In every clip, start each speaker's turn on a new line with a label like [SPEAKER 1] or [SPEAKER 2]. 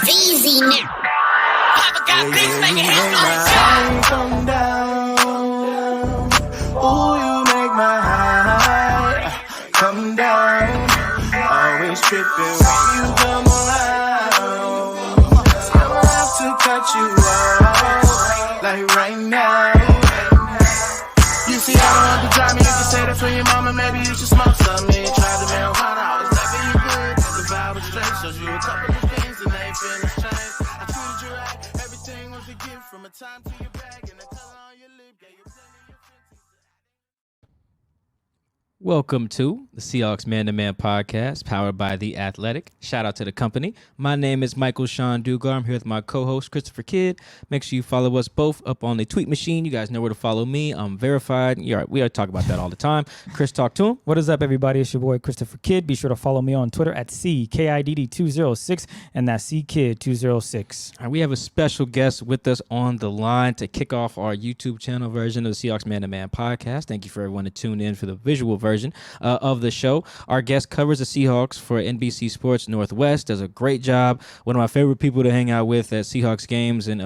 [SPEAKER 1] easy now. Papa got beats, make it happen.
[SPEAKER 2] Come down. Ooh, you make my high come down. Always tripping when you come around. I'ma have to cut you off, like right now. You see, I don't have to drive me. You can say that for your mama. Maybe you should smoke something. Try to mail hot out. It's never you good. The vibe was straight. Showed you a couple of things and they feelings changed. I treated you right. Everything was a gift from a time to your bag and the color on your lip. Gave you plenty of
[SPEAKER 3] Welcome to the Seahawks Man-to-Man podcast, powered by The Athletic. Shout out to the company. My name is Michael Sean Dugar. I'm here with my co-host, Christopher Kidd. Make sure you follow us both up on the tweet machine. You guys know where to follow me. I'm verified. We talk about that all the time. Chris, talk to him.
[SPEAKER 4] What is up, everybody? It's your boy, Christopher Kidd. Be sure to follow me on Twitter at CKIDD206, and that's CKID206.
[SPEAKER 3] All right, we have a special guest with us on the line to kick off our YouTube channel version of the Seahawks Man-to-Man podcast. Thank you for everyone to tune in for the visual version of the show. Our guest covers the Seahawks for NBC Sports Northwest, does a great job. One of my favorite people to hang out with at Seahawks games, and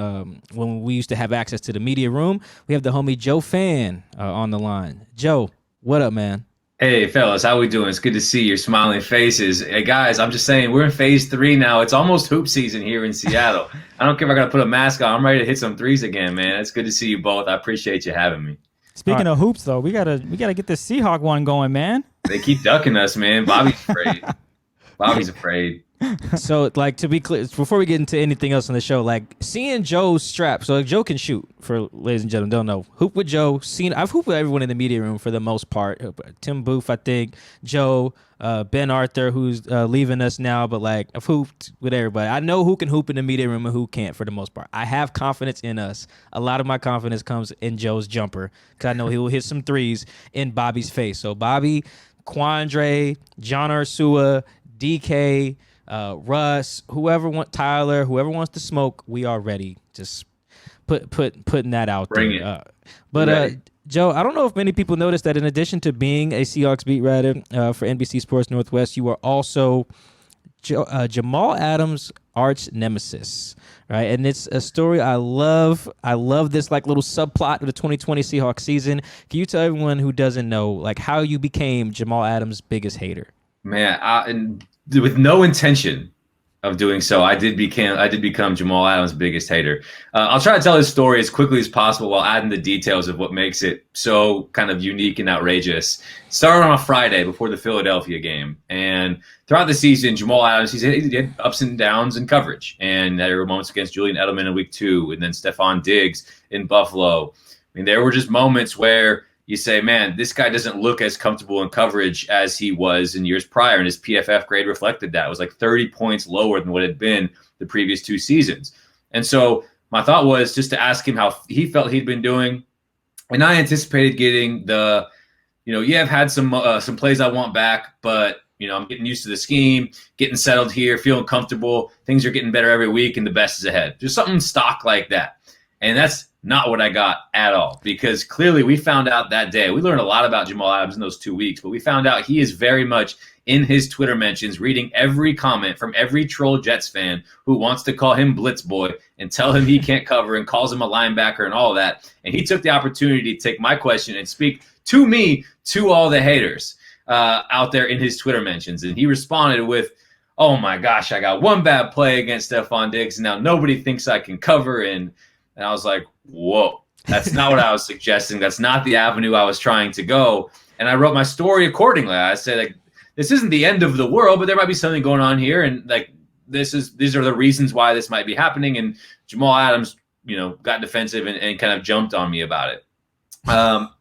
[SPEAKER 3] when we used to have access to the media room, we have the homie Joe Fann on the line. Joe, what up, man?
[SPEAKER 5] Hey, fellas, how we doing? It's good to see your smiling faces. Hey, guys, I'm just saying, we're in phase 3 now. It's almost hoop season here in Seattle. I don't care if I got to put a mask on. I'm ready to hit some threes again, man. It's good to see you both. I appreciate you having me.
[SPEAKER 4] Speaking of hoops, though, we gotta get this Seahawk one going, man.
[SPEAKER 5] They keep ducking us, man. Bobby's afraid. Bobby's afraid.
[SPEAKER 3] So, like, to be clear, before we get into anything else on the show, like, seeing Joe's strap, so like, Joe can shoot, for ladies and gentlemen, don't know. Hoop with Joe. I've hooped with everyone in the media room for the most part. Tim Booth, I think, Joe, Ben Arthur, who's leaving us now, but, like, I've hooped with everybody. I know who can hoop in the media room and who can't for the most part. I have confidence in us. A lot of my confidence comes in Joe's jumper, because I know he will hit some threes in Bobby's face. So, Bobby, Quandre, John Ursua, DK, Russ, whoever wants to smoke, we are ready. Just putting that out
[SPEAKER 5] Bring
[SPEAKER 3] there.
[SPEAKER 5] It.
[SPEAKER 3] Joe, I don't know if many people noticed that in addition to being a Seahawks beat writer for NBC Sports Northwest, you are also Jamal Adams' arch-nemesis, right? And it's a story I love. I love this like little subplot of the 2020 Seahawks season. Can you tell everyone who doesn't know, like, how you became Jamal Adams' biggest hater?
[SPEAKER 5] Man, and with no intention of doing so, I did become Jamal Adams' biggest hater. I'll try to tell his story as quickly as possible while adding the details of what makes it so kind of unique and outrageous. Started on a Friday before the Philadelphia game, and throughout the season, Jamal Adams, he had ups and downs in coverage, and there were moments against Julian Edelman in week 2, and then Stephon Diggs in Buffalo. I mean, there were just moments where you say, man, this guy doesn't look as comfortable in coverage as he was in years prior, and his PFF grade reflected that. It was like 30 points lower than what it had been the previous 2 seasons. And so my thought was just to ask him how he felt he'd been doing, and I anticipated getting the, I've had some plays I want back, but, I'm getting used to the scheme, getting settled here, feeling comfortable. Things are getting better every week, and the best is ahead. Just something stock like that. And that's not what I got at all, because clearly we found out that day. We learned a lot about Jamal Adams in those 2 weeks, but we found out he is very much in his Twitter mentions, reading every comment from every troll Jets fan who wants to call him Blitz Boy and tell him he can't cover and calls him a linebacker and all of that. And he took the opportunity to take my question and speak to me, to all the haters out there in his Twitter mentions. And he responded with, oh my gosh, I got one bad play against Stephon Diggs, and now nobody thinks I can cover. And I was like, whoa, that's not what I was suggesting. That's not the avenue I was trying to go. And I wrote my story accordingly. I said, like, this isn't the end of the world, but there might be something going on here. And like, these are the reasons why this might be happening. And Jamal Adams, got defensive and kind of jumped on me about it.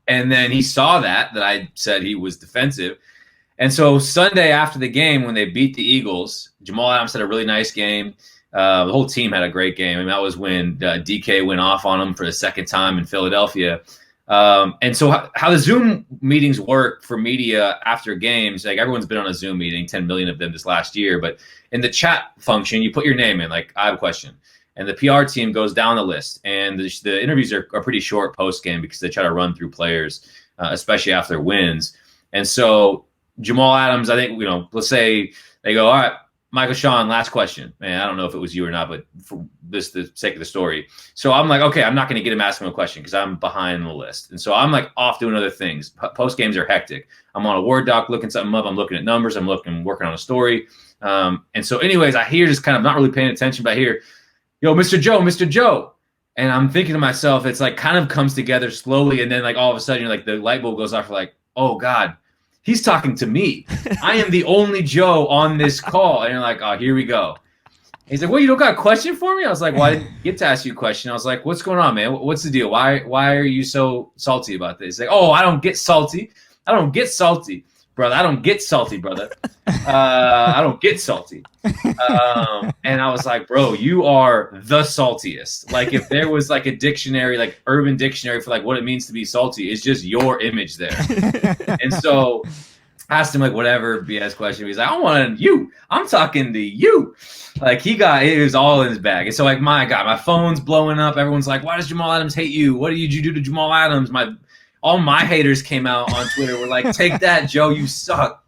[SPEAKER 5] And then he saw that I said he was defensive. And so Sunday after the game, when they beat the Eagles, Jamal Adams had a really nice game. The whole team had a great game. I mean, that was when DK went off on him for the second time in Philadelphia. And so how the Zoom meetings work for media after games, like everyone's been on a Zoom meeting, 10 million of them this last year. But in the chat function, you put your name in, like, I have a question. And the PR team goes down the list. And the interviews are pretty short post-game because they try to run through players, especially after wins. And so Jamal Adams, I think, let's say they go, all right, Michael Sean, last question. Man, I don't know if it was you or not, but for this the sake of the story. So I'm like, okay, I'm not going to get him asking him a question because I'm behind the list. And so I'm like off doing other things. Post games are hectic. I'm on a Word doc looking something up. I'm looking at numbers. I'm working on a story. And so anyways, I hear just kind of not really paying attention, but I hear, yo, Mr. Joe. And I'm thinking to myself, it's like kind of comes together slowly. And then like all of a sudden, you're like the light bulb goes off. You're like, oh God, he's talking to me. I am the only Joe on this call. And you're like, oh, here we go. He's like, well, you don't got a question for me? I was like, well, I didn't get to ask you a question. I was like, what's going on, man? What's the deal? Why are you so salty about this? He's like, oh, I don't get salty. Brother. I don't get salty, brother. I don't get salty. And I was like, bro, you are the saltiest. Like if there was like a dictionary, like urban dictionary for like what it means to be salty, it's just your image there. And so I asked him like whatever BS question. He's like, I want you. I'm talking to you. Like it was all in his bag. And so like, my God, my phone's blowing up. Everyone's like, why does Jamal Adams hate you? What did you do to Jamal Adams? All my haters came out on Twitter were like, take that, Joe, you suck.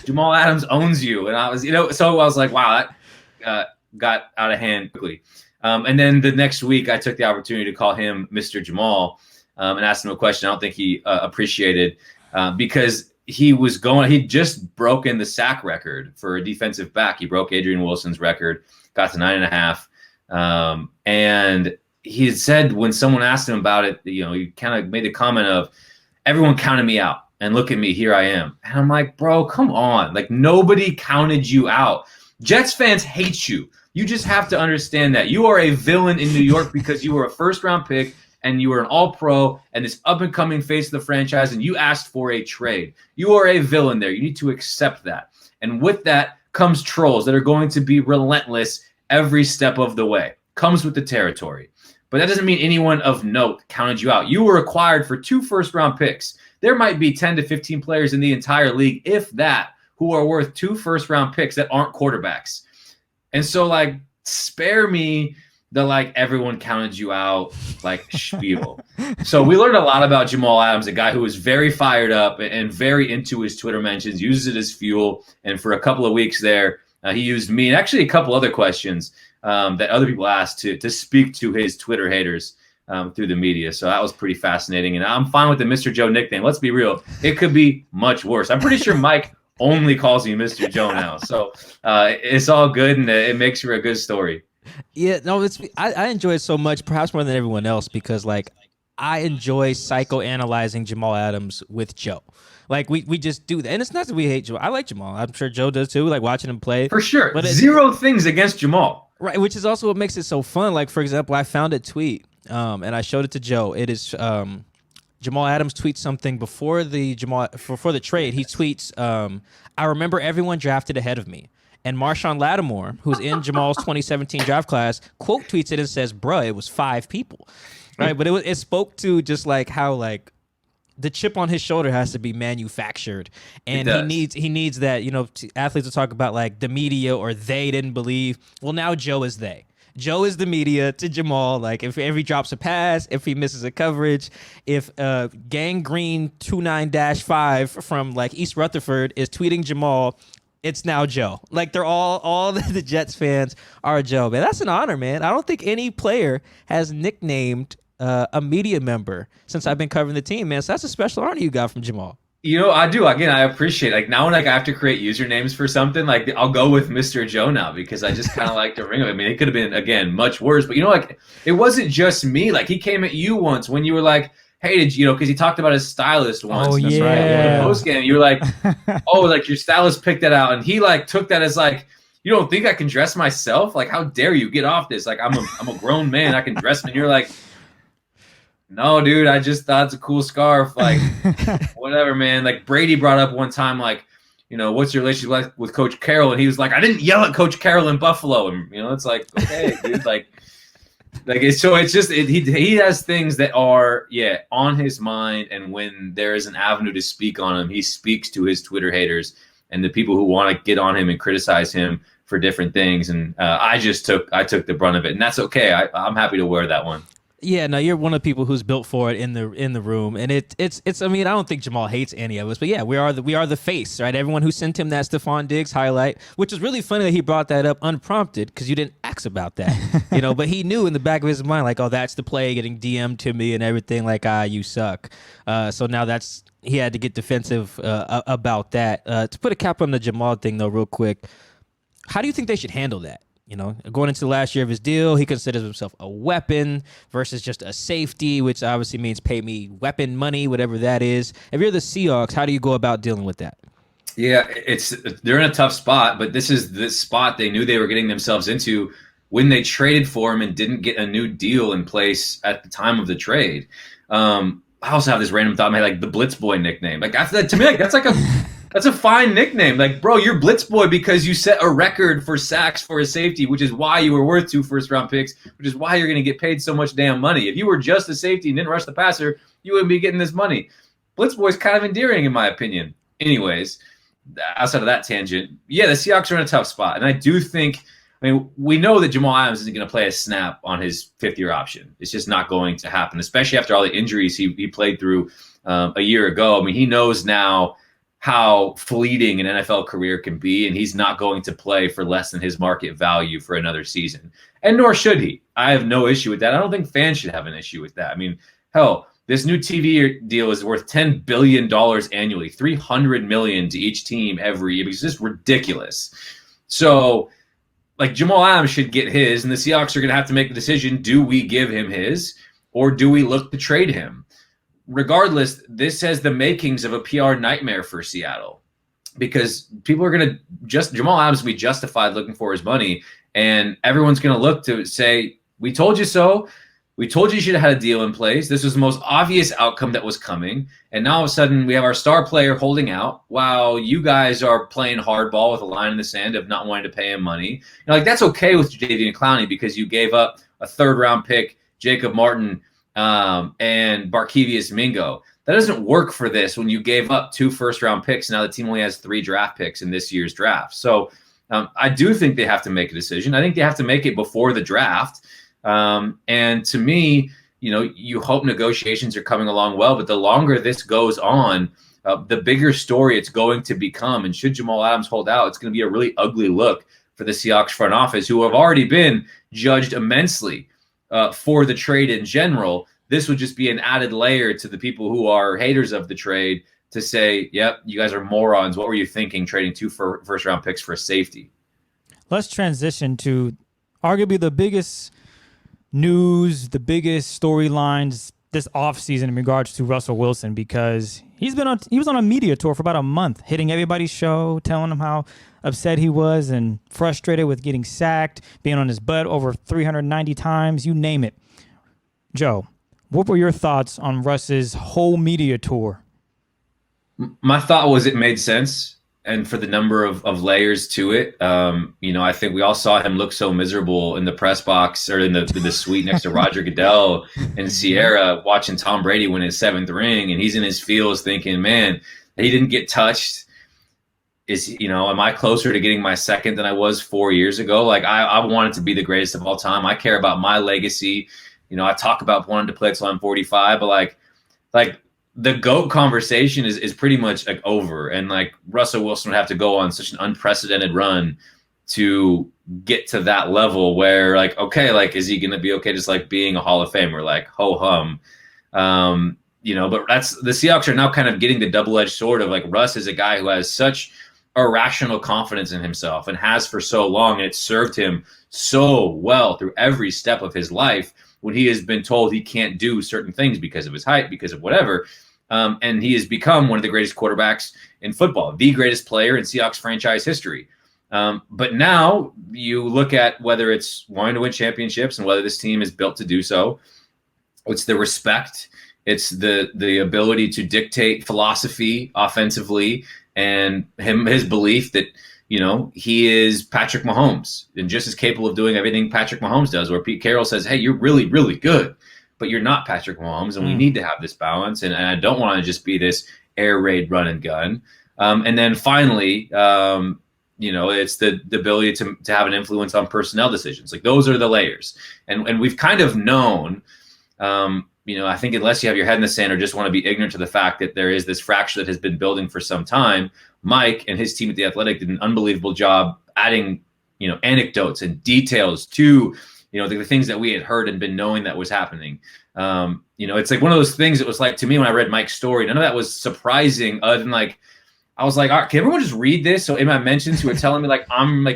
[SPEAKER 5] Jamal Adams owns you. And I was, so I was like, wow, that got out of hand quickly. And then the next week I took the opportunity to call him Mr. Jamal and asked him a question I don't think he appreciated because he'd just broken the sack record for a defensive back. He broke Adrian Wilson's record, got to 9.5. And he had said when someone asked him about it, he kind of made the comment of, everyone counted me out and look at me, here I am. And I'm like, bro, come on. Like nobody counted you out. Jets fans hate you. You just have to understand that you are a villain in New York because you were a first round pick and you were an all-pro and this up-and-coming face of the franchise and you asked for a trade. You are a villain there. You need to accept that. And with that comes trolls that are going to be relentless every step of the way. Comes with the territory. But that doesn't mean anyone of note counted you out. You were acquired for 2 first-round picks. There might be 10 to 15 players in the entire league, if that, who are worth 2 first-round picks that aren't quarterbacks. And so, like, spare me the, like, everyone counted you out, like, spiel. So we learned a lot about Jamal Adams, a guy who is very fired up and very into his Twitter mentions, uses it as fuel. And for a couple of weeks there, he used me and actually a couple other questions that other people asked to speak to his Twitter haters through the media. So that was pretty fascinating. And I'm fine with the Mr. Joe nickname. Let's be real. It could be much worse. I'm pretty sure Mike only calls me Mr. Joe now. So it's all good, and it makes for a good story.
[SPEAKER 3] Yeah, no, I enjoy it so much, perhaps more than everyone else, because like I enjoy psychoanalyzing Jamal Adams with Joe. Like we just do that, and it's not that we hate Joe. I like Jamal. I'm sure Joe does too. Like watching him play
[SPEAKER 5] for sure.
[SPEAKER 3] But
[SPEAKER 5] zero things against Jamal,
[SPEAKER 3] right? Which is also what makes it so fun. Like for example, I found a tweet, and I showed it to Joe. It is Jamal Adams tweets something before the trade. He tweets, "I remember everyone drafted ahead of me." And Marshawn Lattimore, who's in Jamal's 2017 draft class, quote tweets it and says, "Bruh, it was 5 people," right? But it spoke to just like how like the chip on his shoulder has to be manufactured, and he needs that. Athletes will talk about like the media or they didn't believe. Well, now Joe is they. Joe is the media to Jamal. Like if he drops a pass, if he misses a coverage, if Gangrene 29-5 from like East Rutherford is tweeting Jamal, it's now Joe. Like they're all the Jets fans are Joe, man. That's an honor, man. I don't think any player has nicknamed a media member since I've been covering the team, man. So that's a special honor you got from Jamal.
[SPEAKER 5] I do. Again, I appreciate it. Like now when I have to create usernames for something, like I'll go with Mr. Joe now because I just kind of like to ring him. I mean, it could have been, again, much worse. But, like it wasn't just me. Like he came at you once when you were like, hey, because he talked about his stylist once.
[SPEAKER 4] Oh,
[SPEAKER 5] That's
[SPEAKER 4] yeah.
[SPEAKER 5] right. In the post game, you were like, oh, like your stylist picked that out. And he like took that as like, you don't think I can dress myself? Like, how dare you get off this? Like, I'm a grown man. I can dress me. And you're like, no, dude, I just thought it's a cool scarf. Like, whatever, man. Like Brady brought up one time, like, what's your relationship like with Coach Carroll? And he was like, I didn't yell at Coach Carroll in Buffalo. And, it's like, okay, dude, he has things that are, on his mind. And when there is an avenue to speak on him, he speaks to his Twitter haters and the people who want to get on him and criticize him for different things. And I took the brunt of it. And that's okay. I'm happy to wear that one.
[SPEAKER 3] Yeah, no, you're one of the people who's built for it in the room, and it's. I mean, I don't think Jamal hates any of us, but yeah, we are the face, right? Everyone who sent him that Stephon Diggs highlight, which is really funny that he brought that up unprompted because you didn't ask about that, But he knew in the back of his mind, like, oh, that's the play getting DM'd to me and everything, like, you suck. So now he had to get defensive about that. To put a cap on the Jamal thing though, real quick, how do you think they should handle that? Going into the last year of his deal, he considers himself a weapon versus just a safety, which obviously means pay me weapon money, whatever that is. If you're the Seahawks, how do you go about dealing with that?
[SPEAKER 5] Yeah, they're in a tough spot, but this is the spot they knew they were getting themselves into when they traded for him and didn't get a new deal in place at the time of the trade. I also have this random thought in my head, like the Blitz Boy nickname. Like to me, like, that's a fine nickname. Like, bro, you're Blitz Boy because you set a record for sacks for a safety, which is why you were worth 2 first-round picks, which is why you're going to get paid so much damn money. If you were just a safety and didn't rush the passer, you wouldn't be getting this money. Blitz Boy is kind of endearing, in my opinion. Anyways, outside of that tangent, yeah, the Seahawks are in a tough spot. And I do think, we know that Jamal Adams isn't going to play a snap on his fifth-year option. It's just not going to happen, especially after all the injuries he played through a year ago. He knows now how fleeting an NFL career can be, and he's not going to play for less than his market value for another season. And nor should he. I have no issue with that. I don't think fans should have an issue with that. Hell, this new TV deal is worth $10 billion annually, $300 million to each team every year. It's just ridiculous. So, like, Jamal Adams should get his, and the Seahawks are going to have to make the decision, do we give him his, or do we look to trade him? Regardless, this has the makings of a PR nightmare for Seattle because people are going to Jamal Adams will be justified looking for his money, and everyone's going to look to say, we told you so. We told you should have had a deal in place. This was the most obvious outcome that was coming. And now all of a sudden we have our star player holding out while you guys are playing hardball with a line in the sand of not wanting to pay him money. That's okay with Jadeveon Clowney because you gave up a 3rd-round pick, Jacob Martin, and Barkevious Mingo. That doesn't work for this when you gave up 2 first-round picks. Now the team only has 3 draft picks in this year's draft. So I do think they have to make a decision. I think they have to make it before the draft. And to me, you hope negotiations are coming along well, but the longer this goes on, the bigger story it's going to become. And should Jamal Adams hold out, it's going to be a really ugly look for the Seahawks front office, who have already been judged immensely for the trade in general. This would just be an added layer to the people who are haters of the trade to say, yep, you guys are morons. What were you thinking trading 2 first-round picks for a safety?
[SPEAKER 4] Let's transition to arguably the biggest news, the biggest storylines this offseason in regards to Russell Wilson, because he was on a media tour for about a month, hitting everybody's show, telling them how upset he was and frustrated with getting sacked, being on his butt over 390 times, you name it. Joe, what were your thoughts on Russ's whole media tour?
[SPEAKER 5] My thought was it made sense. And for the number of layers to it, I think we all saw him look so miserable in the press box or in the suite next to Roger Goodell and Sierra watching Tom Brady win his 7th ring. And he's in his feels thinking, man, he didn't get touched. Am I closer to getting my 2nd than I was 4 years ago? Like, I wanted to be the greatest of all time. I care about my legacy. I talk about wanting to play till I'm 45, but like the GOAT conversation is pretty much like over. And like Russell Wilson would have to go on such an unprecedented run to get to that level where like, okay, like, is he going to be okay just like being a Hall of Famer, like ho hum? But that's the Seahawks are now kind of getting the double-edged sword of like Russ is a guy who has such irrational confidence in himself and has for so long, and it's served him so well through every step of his life when he has been told he can't do certain things because of his height, because of whatever. And he has become one of the greatest quarterbacks in football, the greatest player in Seahawks franchise history. But now you look at whether it's wanting to win championships and whether this team is built to do so. It's the respect. It's the ability to dictate philosophy offensively, and his belief that, he is Patrick Mahomes and just as capable of doing everything Patrick Mahomes does, where Pete Carroll says, hey, you're really, really good, but you're not Patrick Mahomes, and we need to have this balance. And I don't want to just be this air raid run and gun. And then finally, it's the ability to have an influence on personnel decisions. Like, those are the layers. And we've kind of known I think unless you have your head in the sand or just want to be ignorant to the fact that there is this fracture that has been building for some time, Mike and his team at The Athletic did an unbelievable job adding, anecdotes and details to, the things that we had heard and been knowing that was happening. It's like one of those things. It was like, to me, when I read Mike's story, none of that was surprising other than like, I was like, all right, can everyone just read this? So in my mentions, you were telling me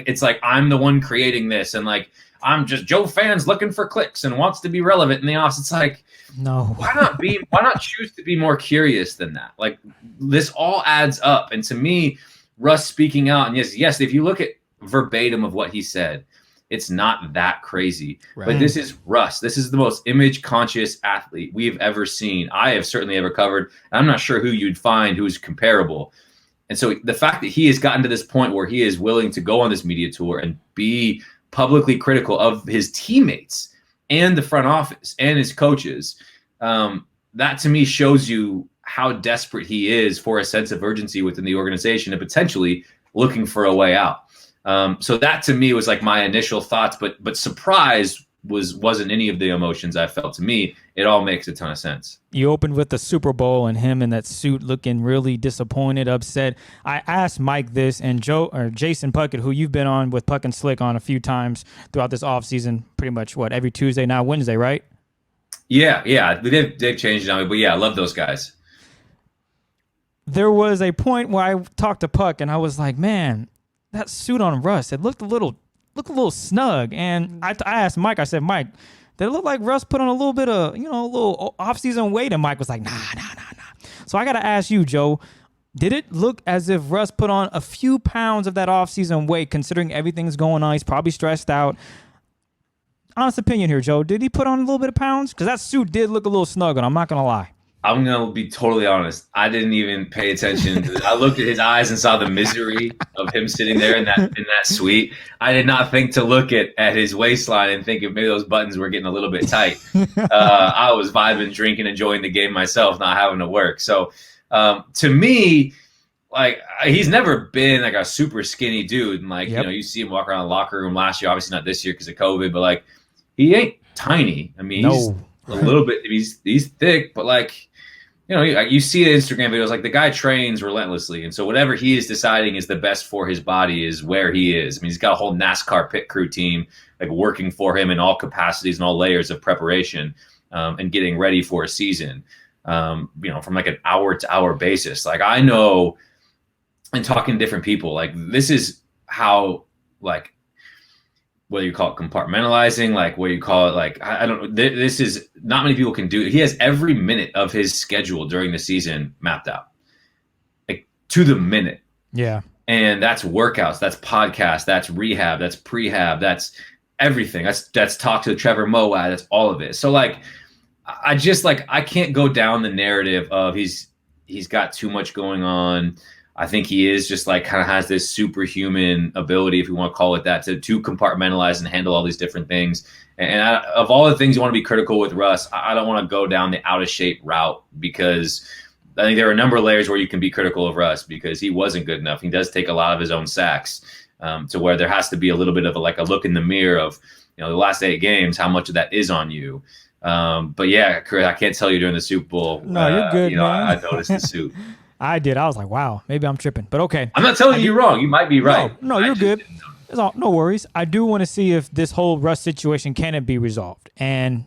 [SPEAKER 5] it's like I'm the one creating this, and like I'm just Joe fans looking for clicks and wants to be relevant in the office. It's like,
[SPEAKER 4] no,
[SPEAKER 5] why not choose to be more curious than that? Like this all adds up. And to me, Russ speaking out, and yes, if you look at verbatim of what he said, it's not that crazy. Right. But this is Russ. This is the most image conscious athlete we've ever seen. I have certainly ever covered. I'm not sure who you'd find who's comparable. And so the fact that he has gotten to this point where he is willing to go on this media tour and be publicly critical of his teammates and the front office and his coaches, that to me shows you how desperate he is for a sense of urgency within the organization and potentially looking for a way out. So that to me was like my initial thoughts, but surprise wasn't any of the emotions I felt. To me, it all makes a ton of sense.
[SPEAKER 4] You opened with the Super Bowl and him in that suit looking really disappointed, upset. I asked Mike this, and Jason Puckett, who you've been on with Puck and Slick on a few times throughout this offseason, pretty much every Tuesday, now Wednesday, right?
[SPEAKER 5] Yeah. They've changed it on me, but yeah, I love those guys.
[SPEAKER 4] There was a point where I talked to Puck and I was like, man, that suit on Russ, it looked a little snug. And I asked Mike, I said, Mike, did it look like Russ put on a little bit of, a little off-season weight? And Mike was like, nah. So I got to ask you, Joe, did it look as if Russ put on a few pounds of that off-season weight, considering everything's going on? He's probably stressed out. Honest opinion here, Joe. Did he put on a little bit of pounds? Because that suit did look a little snug, and I'm not going to lie.
[SPEAKER 5] I'm going to be totally honest. I didn't even pay attention. I looked at his eyes and saw the misery of him sitting there in that suite. I did not think to look at his waistline and think if maybe those buttons were getting a little bit tight. I was vibing, drinking, enjoying the game myself, not having to work. So to me, like he's never been like a super skinny dude. And like, you see him walk around the locker room last year, obviously not this year because of COVID, but like he ain't tiny. I mean, he's a little bit, he's thick, but like, you see the Instagram videos, like the guy trains relentlessly. And so whatever he is deciding is the best for his body is where he is. I mean, he's got a whole NASCAR pit crew team, like working for him in all capacities and all layers of preparation and getting ready for a season, from like an hour to hour basis. Like I know and talking to different people, like this is how, like, whether you call it compartmentalizing, like what you call it, like, I don't know. This is not many people can do it. He has every minute of his schedule during the season mapped out, like to the minute.
[SPEAKER 4] Yeah. And
[SPEAKER 5] that's workouts, that's podcasts, that's rehab, that's prehab, that's everything. That's talk to Trevor Moawad, that's all of it. So like, I just like, I can't go down the narrative of he's got too much going on. I think he is just like kind of has this superhuman ability, if you want to call it that, to compartmentalize and handle all these different things. And of all the things you want to be critical with Russ, I don't want to go down the out of shape route because I think there are a number of layers where you can be critical of Russ because he wasn't good enough. He does take a lot of his own sacks to where there has to be a little bit of a look in the mirror of, the last 8 games, how much of that is on you. But yeah, Chris, I can't tell you during the Super Bowl.
[SPEAKER 4] No, you're good, man.
[SPEAKER 5] I noticed the suit.
[SPEAKER 4] I did. I was like, wow, maybe I'm tripping, but okay.
[SPEAKER 5] I'm not telling you wrong. You might be right.
[SPEAKER 4] No, you're good. No worries. I do want to see if this whole Russ situation can it be resolved. And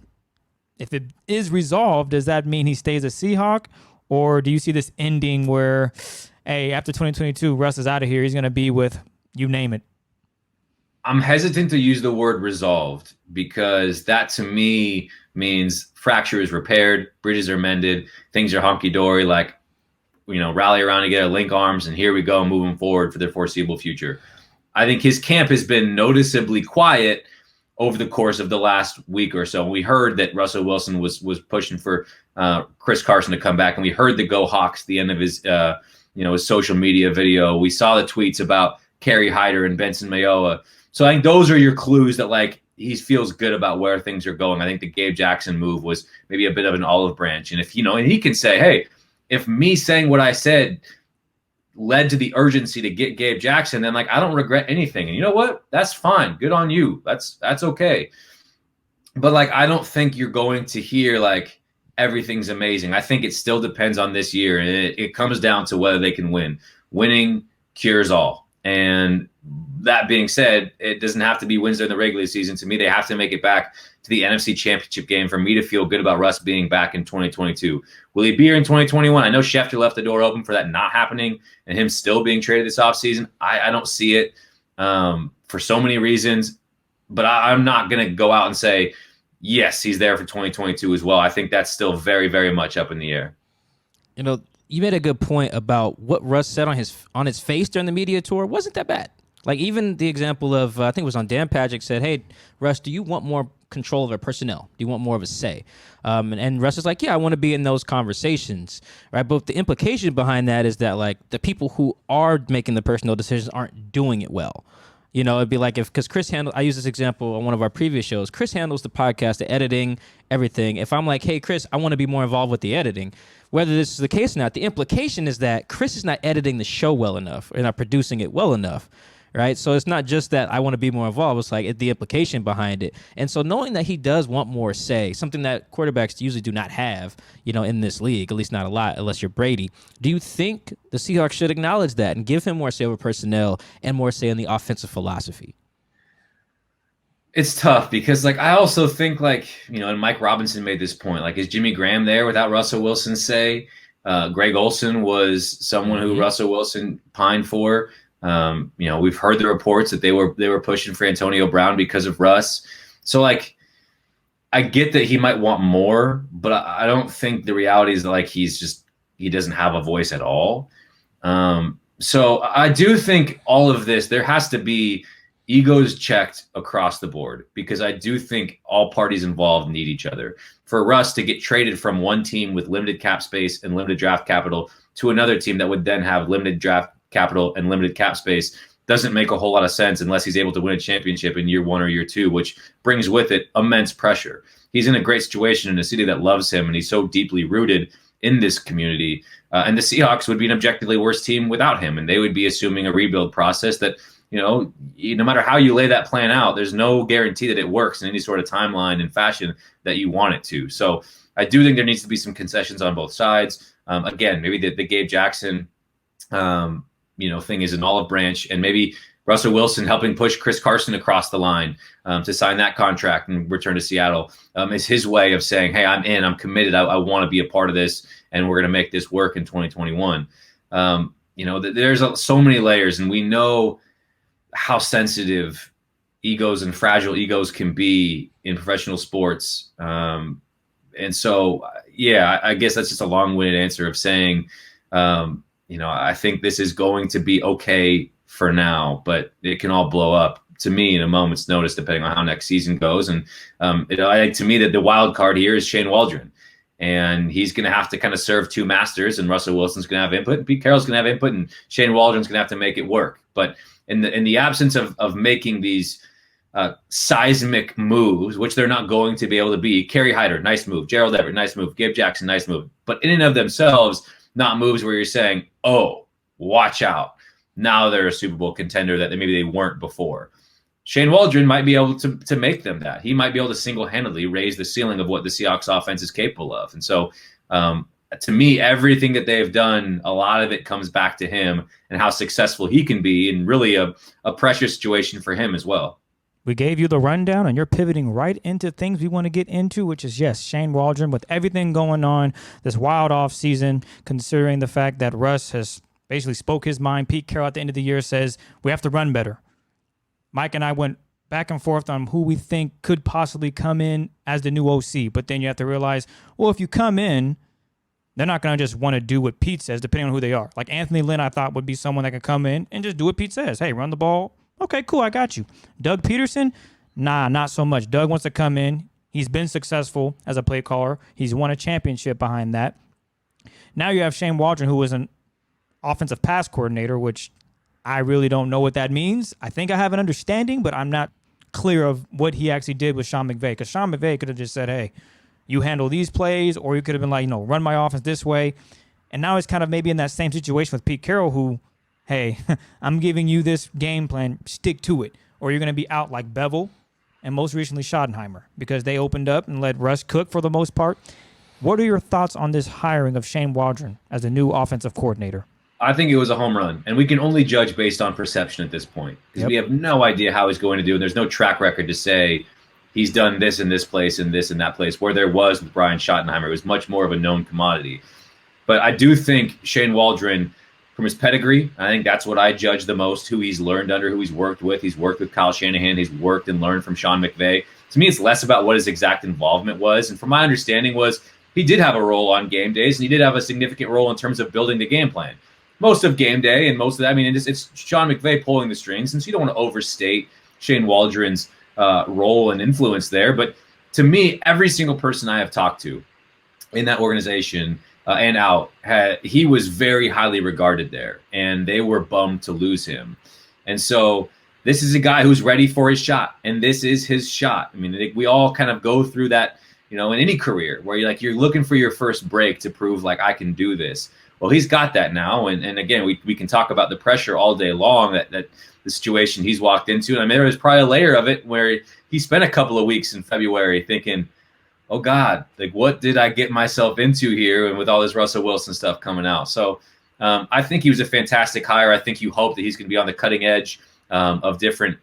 [SPEAKER 4] if it is resolved, does that mean he stays a Seahawk? Or do you see this ending where, hey, after 2022, Russ is out of here. He's going to be with you name it.
[SPEAKER 5] I'm hesitant to use the word resolved because that to me means fracture is repaired, bridges are mended, things are hunky-dory, like, rally around together, link arms, and here we go, moving forward for the foreseeable future. I think his camp has been noticeably quiet over the course of the last week or so. We heard that Russell Wilson was pushing for Chris Carson to come back, and we heard the Go Hawks at the end of his his social media video. We saw the tweets about Kerry Hyder and Benson Mayowa. So I think those are your clues that like he feels good about where things are going. I think the Gabe Jackson move was maybe a bit of an olive branch, and if and he can say, hey, if me saying what I said led to the urgency to get Gabe Jackson, then like I don't regret anything. And you know what? That's fine. Good on you. That's okay. But like, I don't think you're going to hear like everything's amazing. I think it still depends on this year, and it comes down to whether they can win. Winning cures all. And that being said, it doesn't have to be wins during the regular season. To me, they have to make it back to the NFC Championship game for me to feel good about Russ being back in 2022. Will he be here in 2021? I know Schefter left the door open for that not happening and him still being traded this offseason. I don't see it for so many reasons, but I'm not going to go out and say, yes, he's there for 2022 as well. I think that's still very, very much up in the air.
[SPEAKER 3] You know, you made a good point about what Russ said on his face during the media tour wasn't that bad. Like, even the example of, I think it was on Dan Patrick, said, hey, Russ, do you want more control of our personnel? Do you want more of a say? And Russ is like, yeah, I want to be in those conversations, right? But the implication behind that is that, like, the people who are making the personnel decisions aren't doing it well. You know, it'd be like because Chris handles, I use this example on one of our previous shows. Chris handles the podcast, the editing, everything. If I'm like, hey, Chris, I want to be more involved with the editing, whether this is the case or not, the implication is that Chris is not editing the show well enough or not producing it well enough. Right. So it's not just that I want to be more involved. It's like the implication behind it. And so knowing that he does want more say, something that quarterbacks usually do not have, you know, in this league, at least not a lot, unless you're Brady. Do you think the Seahawks should acknowledge that and give him more say over personnel and more say in the offensive philosophy?
[SPEAKER 5] It's tough because, like, I also think, like, you know, and Mike Robinson made this point, like, is Jimmy Graham there without Russell Wilson's say? Greg Olsen was someone who Russell Wilson pined for. You know, we've heard the reports that they were pushing for Antonio Brown because of Russ. So, like, I get that he might want more, but I don't think the reality is that, like, he doesn't have a voice at all. So I do think all of this, there has to be egos checked across the board, because I do think all parties involved need each other. For Russ to get traded from one team with limited cap space and limited draft capital to another team that would then have limited draft capital and limited cap space doesn't make a whole lot of sense unless he's able to win a championship in year 1 or year 2, which brings with it immense pressure. He's in a great situation in a city that loves him, and he's so deeply rooted in this community. And the Seahawks would be an objectively worse team without him, and they would be assuming a rebuild process that, you know, no matter how you lay that plan out, there's no guarantee that it works in any sort of timeline and fashion that you want it to. So I do think there needs to be some concessions on both sides. Again, maybe the Gabe Jackson thing is an olive branch, and maybe Russell Wilson helping push Chris Carson across the line to sign that contract and return to Seattle is his way of saying, hey, I'm in, I'm committed, I want to be a part of this, and we're going to make this work in 2021. There's so many layers, and we know how sensitive egos and fragile egos can be in professional sports. And so, yeah, I guess that's just a long-winded answer of saying, I think this is going to be okay for now, but it can all blow up to me in a moment's notice, depending on how next season goes. And to me, that the wild card here is Shane Waldron, and he's going to have to kind of serve two masters, and Russell Wilson's going to have input, and Pete Carroll's going to have input, and Shane Waldron's going to have to make it work. But in the absence of making these seismic moves, which they're not going to be able to be, Kerry Hyder, nice move. Gerald Everett, nice move. Gabe Jackson, nice move. But in and of themselves, not moves where you're saying, oh, watch out, now they're a Super Bowl contender that maybe they weren't before. Shane Waldron might be able to make them that. He might be able to single-handedly raise the ceiling of what the Seahawks offense is capable of. And so to me, everything that they've done, a lot of it comes back to him and how successful he can be, and really a pressure situation for him as well.
[SPEAKER 4] We gave you the rundown, and you're pivoting right into things we want to get into, which is, yes, Shane Waldron, with everything going on this wild offseason, considering the fact that Russ has basically spoke his mind. Pete Carroll at the end of the year says, we have to run better. Mike and I went back and forth on who we think could possibly come in as the new OC, but then you have to realize, well, if you come in, they're not going to just want to do what Pete says, depending on who they are. Like Anthony Lynn, I thought, would be someone that could come in and just do what Pete says. Hey, run the ball. Okay, cool, I got you. Doug Peterson? Nah, not so much. Doug wants to come in. He's been successful as a play caller. He's won a championship behind that. Now you have Shane Waldron, who is an offensive pass coordinator, which I really don't know what that means. I think I have an understanding, but I'm not clear of what he actually did with Sean McVay, because Sean McVay could have just said, hey, you handle these plays, or you could have been like, run my offense this way. And now it's kind of maybe in that same situation with Pete Carroll, who, hey, I'm giving you this game plan, stick to it, or you're going to be out like Bevel and most recently Schottenheimer, because they opened up and let Russ cook for the most part. What are your thoughts on this hiring of Shane Waldron as the new offensive coordinator?
[SPEAKER 5] I think it was a home run, and we can only judge based on perception at this point because we have no idea how he's going to do, and there's no track record to say he's done this in this place and this in that place, where there was with Brian Schottenheimer. It was much more of a known commodity. But I do think Shane Waldron, from his pedigree, I think that's what I judge the most, who he's learned under, who he's worked with. He's worked with Kyle Shanahan. He's worked and learned from Sean McVay. To me, it's less about what his exact involvement was. And from my understanding was he did have a role on game days, and he did have a significant role in terms of building the game plan. Most of game day and most of that, I mean, it's Sean McVay pulling the strings, and so you don't want to overstate Shane Waldron's role and influence there. But to me, every single person I have talked to in that organization and out, he was very highly regarded there, and they were bummed to lose him. And so this is a guy who's ready for his shot, and this is his shot. I mean, we all kind of go through that, in any career where you're looking for your first break to prove like I can do this. Well, he's got that now, and again, we can talk about the pressure all day long that the situation he's walked into. And I mean, there was probably a layer of it where he spent a couple of weeks in February thinking, oh God, like what did I get myself into here? And with all this Russell Wilson stuff coming out. So I think he was a fantastic hire. I think you hope that he's going to be on the cutting edge of different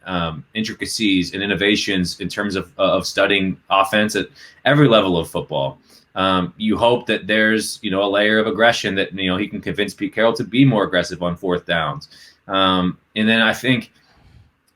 [SPEAKER 5] intricacies and innovations in terms of studying offense at every level of football. You hope that there's, a layer of aggression that, he can convince Pete Carroll to be more aggressive on fourth downs. And then I think,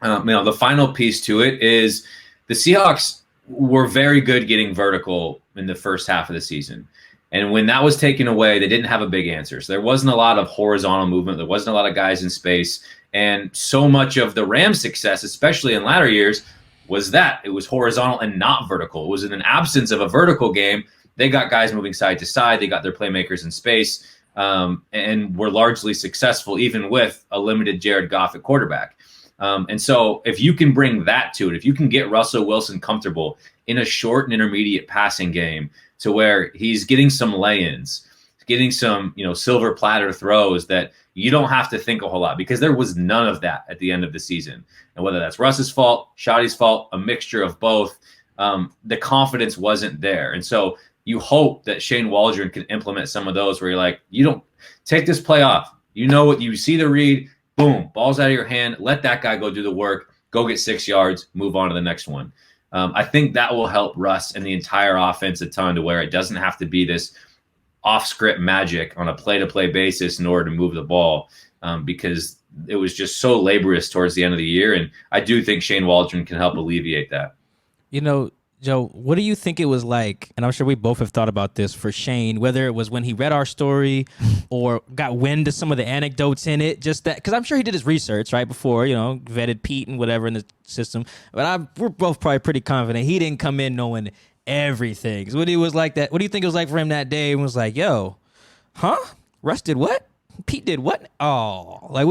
[SPEAKER 5] the final piece to it is the Seahawks were very good getting vertical in the first half of the season. And when that was taken away, they didn't have a big answer. So there wasn't a lot of horizontal movement. There wasn't a lot of guys in space. And so much of the Rams' success, especially in latter years, was that it was horizontal and not vertical. It was in an absence of a vertical game. They got guys moving side to side. They got their playmakers in space and were largely successful, even with a limited Jared Goff at quarterback. And so if you can bring that to it, if you can get Russell Wilson comfortable in a short and intermediate passing game to where he's getting some lay-ins, getting some, silver platter throws that you don't have to think a whole lot, because there was none of that at the end of the season. And whether that's Russ's fault, Shoddy's fault, a mixture of both, the confidence wasn't there. And so you hope that Shane Waldron can implement some of those where you're like, you don't take this play off. You know what, you see the read, boom, ball's out of your hand. Let that guy go do the work, go get 6 yards, move on to the next one. I think that will help Russ and the entire offense a ton to where it doesn't have to be this off-script magic on a play-to-play basis in order to move the ball, because it was just so laborious towards the end of the year. And I do think Shane Waldron can help alleviate that.
[SPEAKER 3] Joe, what do you think it was like? And I'm sure we both have thought about this for Shane, whether it was when he read our story or got wind to some of the anecdotes in it, just that, because I'm sure he did his research right before, vetted Pete and whatever in the system. But we're both probably pretty confident he didn't come in knowing everything. So what he was like that. What do you think it was like for him that day? And was like, yo, huh? Russ did what? Pete did what? Oh, like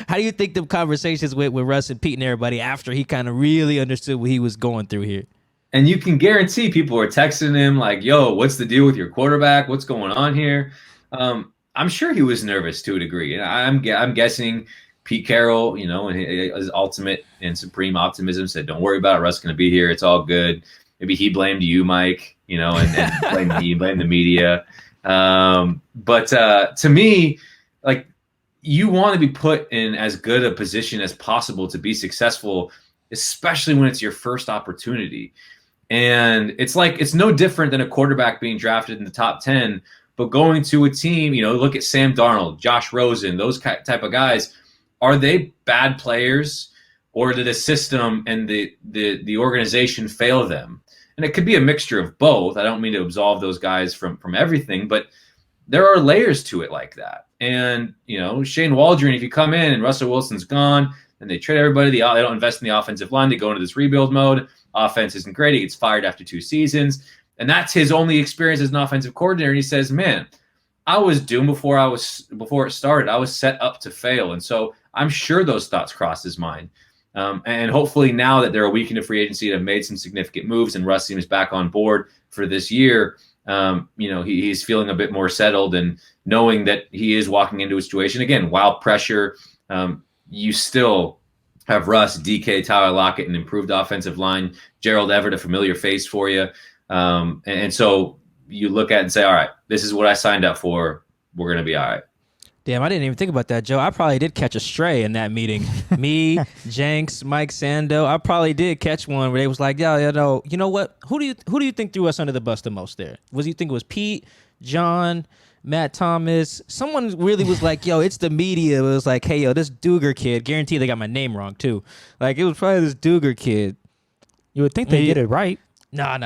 [SPEAKER 3] how do you think the conversations with Russ and Pete and everybody after he kind of really understood what he was going through here?
[SPEAKER 5] And you can guarantee people were texting him like, yo, what's the deal with your quarterback? What's going on here? I'm sure he was nervous to a degree. I'm guessing Pete Carroll, in his ultimate and supreme optimism said, don't worry about it. Russ is going to be here. It's all good. Maybe he blamed you, Mike, and blamed the media. But to me, like, you want to be put in as good a position as possible to be successful, especially when it's your first opportunity. And it's no different than a quarterback being drafted in the top 10, but going to a team, look at Sam Darnold, Josh Rosen, those type of guys. Are they bad players, or did the system and the organization fail them? And it could be a mixture of both. I don't mean to absolve those guys from everything, but there are layers to it like that. And, Shane Waldron, if you come in and Russell Wilson's gone, and they trade everybody, they don't invest in the offensive line, they go into this rebuild mode. Offense isn't great. He gets fired after 2 seasons. And that's his only experience as an offensive coordinator. And he says, man, I was doomed before it started. I was set up to fail. And so I'm sure those thoughts crossed his mind. And hopefully now that they're a week into free agency and have made some significant moves and Russ seems back on board for this year, he's feeling a bit more settled and knowing that he is walking into a situation, again, while pressure, you still have Russ, DK, Tyler Lockett, an improved offensive line, Gerald Everett, a familiar face for you. And so you look at it and say, all right, this is what I signed up for. We're going to be all right.
[SPEAKER 3] Damn, I didn't even think about that, Joe. I probably did catch a stray in that meeting. Me, Jenks, Mike Sando. I probably did catch one where they was like, "Yeah, you know what? Who do you think threw us under the bus the most there? Was you think it was Pete, John, Matt Thomas? Someone really was like, yo, it's the media. It was like, hey, yo, this Duger kid. Guarantee they got my name wrong too. Like it was probably this Duger kid.
[SPEAKER 4] You would think they get it right.
[SPEAKER 3] Nah.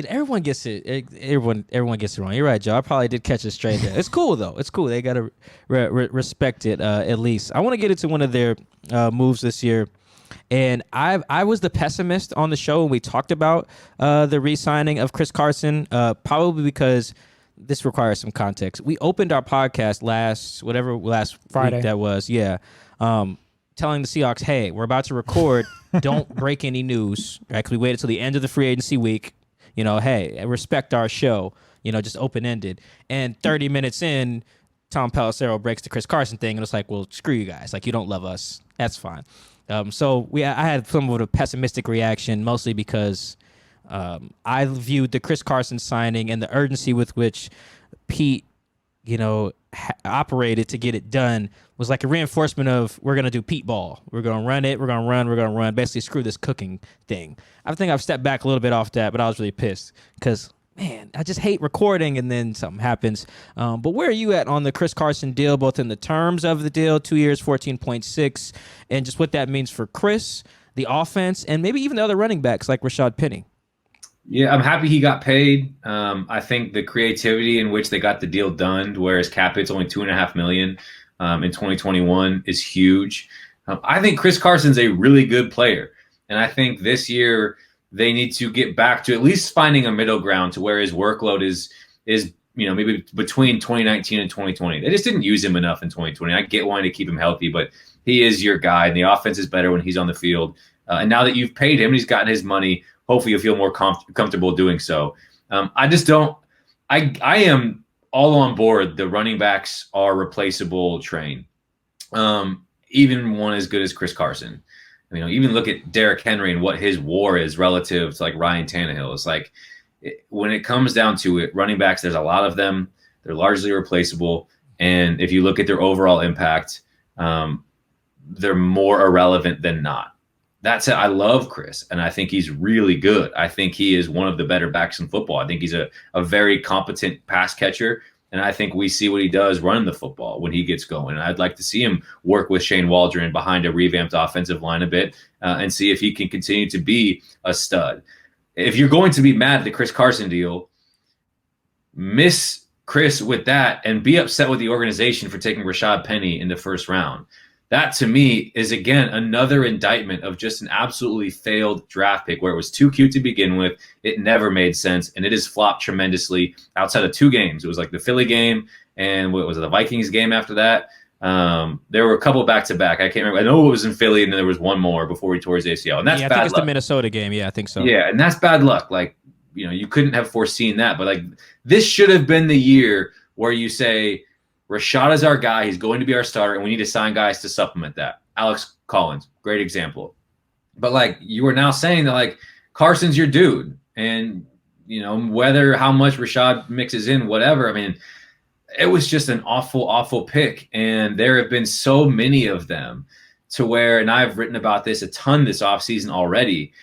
[SPEAKER 3] Everyone gets it. Everyone gets it wrong. You're right, Joe. I probably did catch it straight there. It's cool though. It's cool. They gotta respect it at least. I want to get into one of their moves this year, and I was the pessimist on the show when we talked about the re-signing of Chris Carson. Probably because this requires some context. We opened our podcast last
[SPEAKER 4] Friday
[SPEAKER 3] week that was, telling the Seahawks, hey, we're about to record. Don't break any news, right? Because we waited till the end of the free agency week. You know, hey, respect our show. You know, just open-ended. And 30 minutes in, Tom Pelissero breaks the Chris Carson thing, and it's like, well, screw you guys. Like, you don't love us. That's fine. So I had somewhat of a pessimistic reaction, mostly because I viewed the Chris Carson signing and the urgency with which Pete, operated to get it done was like a reinforcement of we're going to do Pete ball. We're going to run it. We're going to run. Basically, screw this cooking thing. I think I've stepped back a little bit off that, but I was really pissed because, man, I just hate recording and then something happens. But where are you at on the Chris Carson deal, both in the terms of the deal, 2 years, 14.6, and just what that means for Chris, the offense, and maybe even the other running backs like Rashad Penny?
[SPEAKER 5] Yeah, I'm happy he got paid. I think the creativity in which they got the deal done, whereas cap hit's only $2.5 million in 2021, is huge. I think Chris Carson's a really good player, and I think this year they need to get back to at least finding a middle ground to where his workload is maybe between 2019 and 2020. They just didn't use him enough in 2020. I get wanting to keep him healthy, but he is your guy, and the offense is better when he's on the field. And now that you've paid him and he's gotten his money, hopefully you'll feel more comfortable doing so. I am all on board. The running backs are replaceable train. Even one as good as Chris Carson. Even look at Derrick Henry and what his WAR is relative to like Ryan Tannehill. It's like when it comes down to it, running backs, there's a lot of them. They're largely replaceable. And if you look at their overall impact, they're more irrelevant than not. That said, I love Chris, and I think he's really good. I think he is one of the better backs in football. I think he's a very competent pass catcher, and I think we see what he does running the football when he gets going. And I'd like to see him work with Shane Waldron behind a revamped offensive line a bit and see if he can continue to be a stud. If you're going to be mad at the Chris Carson deal, miss Chris with that and be upset with the organization for taking Rashad Penny in the first round. That, to me, is, again, another indictment of just an absolutely failed draft pick where it was too cute to begin with. It never made sense, and it has flopped tremendously outside of 2 games. It was like the Philly game and what was it, the Vikings game after that. There were a couple back-to-back. I can't remember. I know it was in Philly, and then there was one more before he tore his ACL, and that's bad luck. I think it's
[SPEAKER 3] the Minnesota game. Yeah, I think so.
[SPEAKER 5] Yeah, and that's bad luck. Like, you couldn't have foreseen that. But, like, this should have been the year where you say, Rashad is our guy. He's going to be our starter, and we need to sign guys to supplement that. Alex Collins, great example. But, like, you are now saying that, like, Carson's your dude. And, how much Rashad mixes in, whatever. I mean, it was just an awful, awful pick. And there have been so many of them to where, and I've written about this a ton this offseason already,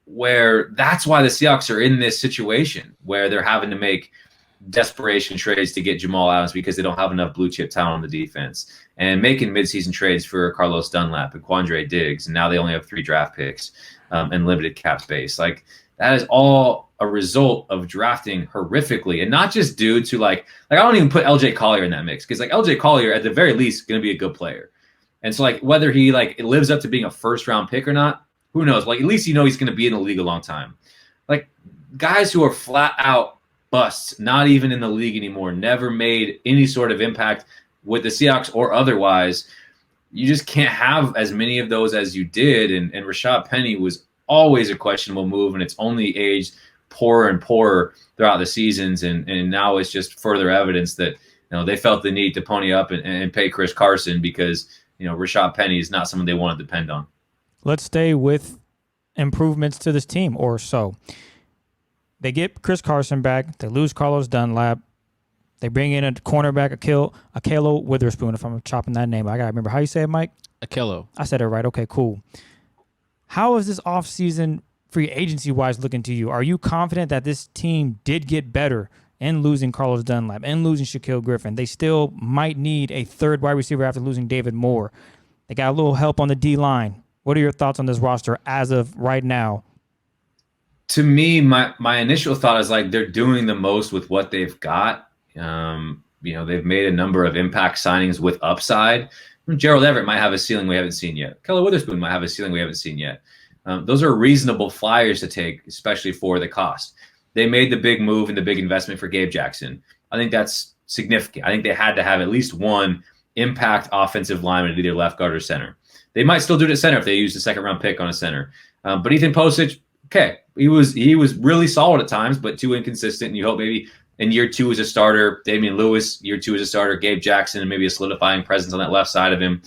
[SPEAKER 5] where that's why the Seahawks are in this situation where they're having to make desperation trades to get Jamal Adams because they don't have enough blue chip talent on the defense, and making midseason trades for Carlos Dunlap and Quandre Diggs. And now they only have 3 draft picks and limited cap space. Like, that is all a result of drafting horrifically, and not just due to like I don't even put LJ Collier in that mix because like LJ Collier at the very least is going to be a good player. And so like whether he it lives up to being a first round pick or not, who knows? Like at least he's going to be in the league a long time. Like guys who are flat out busts, not even in the league anymore, never made any sort of impact with the Seahawks or otherwise. You just can't have as many of those as you did. And Rashad Penny was always a questionable move, and it's only aged poorer and poorer throughout the seasons. And now it's just further evidence that they felt the need to pony up and pay Chris Carson because Rashad Penny is not someone they want to depend on.
[SPEAKER 4] Let's stay with improvements to this team or so. They get Chris Carson back. They lose Carlos Dunlap. They bring in a cornerback, Akello Witherspoon, if I'm chopping that name. I got to remember how you say it, Mike?
[SPEAKER 3] Akello.
[SPEAKER 4] I said it right. Okay, cool. How is this offseason free agency-wise looking to you? Are you confident that this team did get better in losing Carlos Dunlap and losing Shaquill Griffin? They still might need a third wide receiver after losing David Moore. They got a little help on the D-line. What are your thoughts on this roster as of right now?
[SPEAKER 5] To me, my initial thought is like they're doing the most with what they've got. They've made a number of impact signings with upside. Gerald Everett might have a ceiling we haven't seen yet. Kelly Witherspoon might have a ceiling we haven't seen yet. Those are reasonable flyers to take, especially for the cost. They made the big move and the big investment for Gabe Jackson. I think that's significant. I think they had to have at least one impact offensive lineman at either left guard or center. They might still do it at center if they use the second-round pick on a center. But Ethan Posich, okay, he was really solid at times, but too inconsistent. And you hope maybe in year 2 as a starter, Damian Lewis, year 2 as a starter, Gabe Jackson, and maybe a solidifying presence on that left side of him.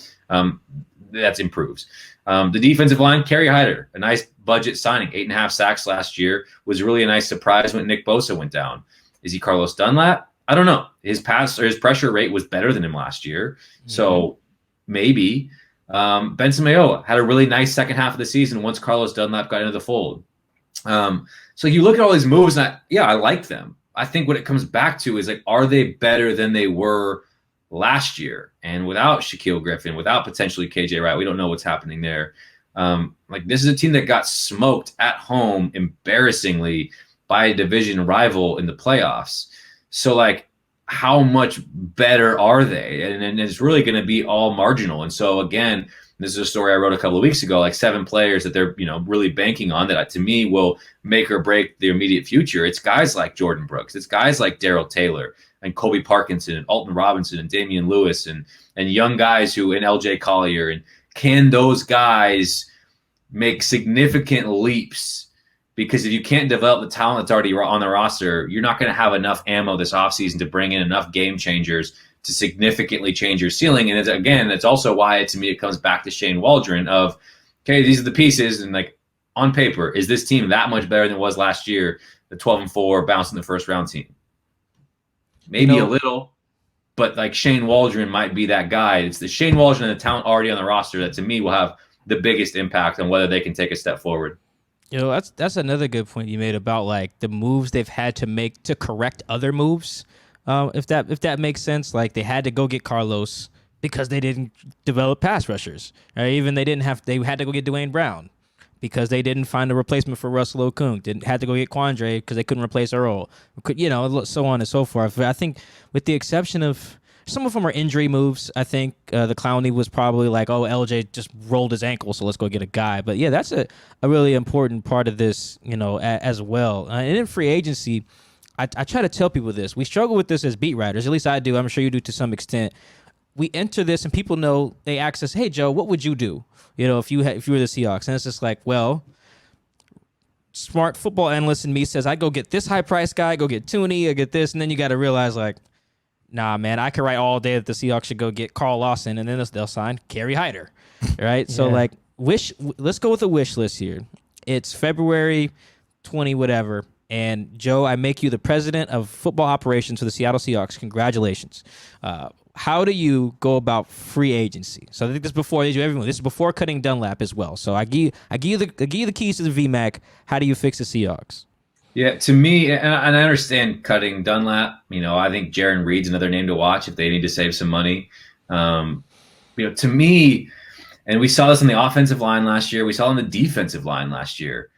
[SPEAKER 5] That improves. The defensive line, Kerry Hyder, a nice budget signing, 8.5 sacks last year, was really a nice surprise when Nick Bosa went down. Is he Carlos Dunlap? I don't know. His pressure rate was better than him last year. So maybe. Benson Mayowa had a really nice second half of the season once Carlos Dunlap got into the fold. So you look at all these moves, and I like them. I think what it comes back to is like, are they better than they were last year? And without Shaquill Griffin, without potentially KJ Wright, we don't know what's happening there. This is a team that got smoked at home embarrassingly by a division rival in the playoffs. So like, how much better are they? And it's really going to be all marginal. And so again, this is a story I wrote a couple of weeks ago, like 7 players that they're, really banking on that to me will make or break the immediate future. It's guys like Jordan Brooks. It's guys like Darrell Taylor and Kobe Parkinson and Alton Robinson and Damian Lewis and young guys and LJ Collier. And can those guys make significant leaps? Because if you can't develop the talent that's already on the roster, you're not going to have enough ammo this offseason to bring in enough game changers to significantly change your ceiling. And it's also why, to me, it comes back to Shane Waldron of, okay, these are the pieces. And like on paper, is this team that much better than it was last year? The 12-4 bouncing the first round team. Maybe a little, but like Shane Waldron might be that guy. It's the Shane Waldron and the talent already on the roster that to me will have the biggest impact on whether they can take a step forward.
[SPEAKER 3] That's another good point you made about like the moves they've had to make to correct other moves. If that makes sense, like they had to go get Carlos because they didn't develop pass rushers. Right? Even they had to go get Dwayne Brown because they didn't find a replacement for Russell Okung. Had to go get Quandre because they couldn't replace Earl. So on and so forth. But I think with the exception of some of them are injury moves. I think the Clowney was probably like, oh, LJ just rolled his ankle, so let's go get a guy. But yeah, that's a really important part of this, as well. And in free agency, I try to tell people this. We struggle with this as beat writers. At least I do. I'm sure you do to some extent. We enter this and people know, they ask us, hey, Joe, what would you do? If you were the Seahawks. And it's just like, well, smart football analyst in me says, I go get this high price guy, go get Tooney, I get this. And then you got to realize like, nah, man, I could write all day that the Seahawks should go get Carl Lawson, and then they'll sign Kerry Hyder, right? Yeah. So, like, let's go with a wish list here. It's February 20 whatever, and Joe, I make you the president of football operations for the Seattle Seahawks. Congratulations. How do you go about free agency? So I think this is before they do everyone. This is before cutting Dunlap as well. So I give you the keys to the VMAC. How do you fix the Seahawks?
[SPEAKER 5] Yeah, to me, and I understand cutting Dunlap. I think Jaron Reed's another name to watch if they need to save some money. To me, and we saw this on the offensive line last year. We saw it on the defensive line last year.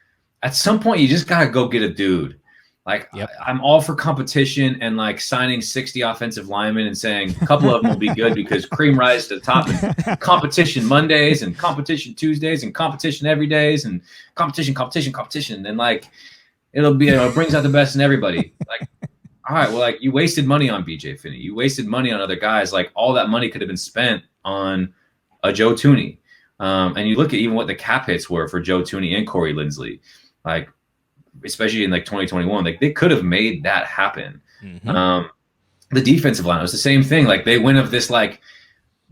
[SPEAKER 5] At some point, you just got to go get a dude. Like, yep. I'm all for competition and like signing 60 offensive linemen and saying a couple of them will be good because cream rise to the top and competition Mondays and competition Tuesdays and competition every days and competition. And like, it brings out the best in everybody. Like, all right, well, like you wasted money on BJ Finney. You wasted money on other guys. Like all that money could have been spent on a Joe Tooney. And you look at even what the cap hits were for Joe Tooney and Corey Linsley, like especially in like 2021, like they could have made that happen. Mm-hmm. The defensive line was the same thing. Like they went of this like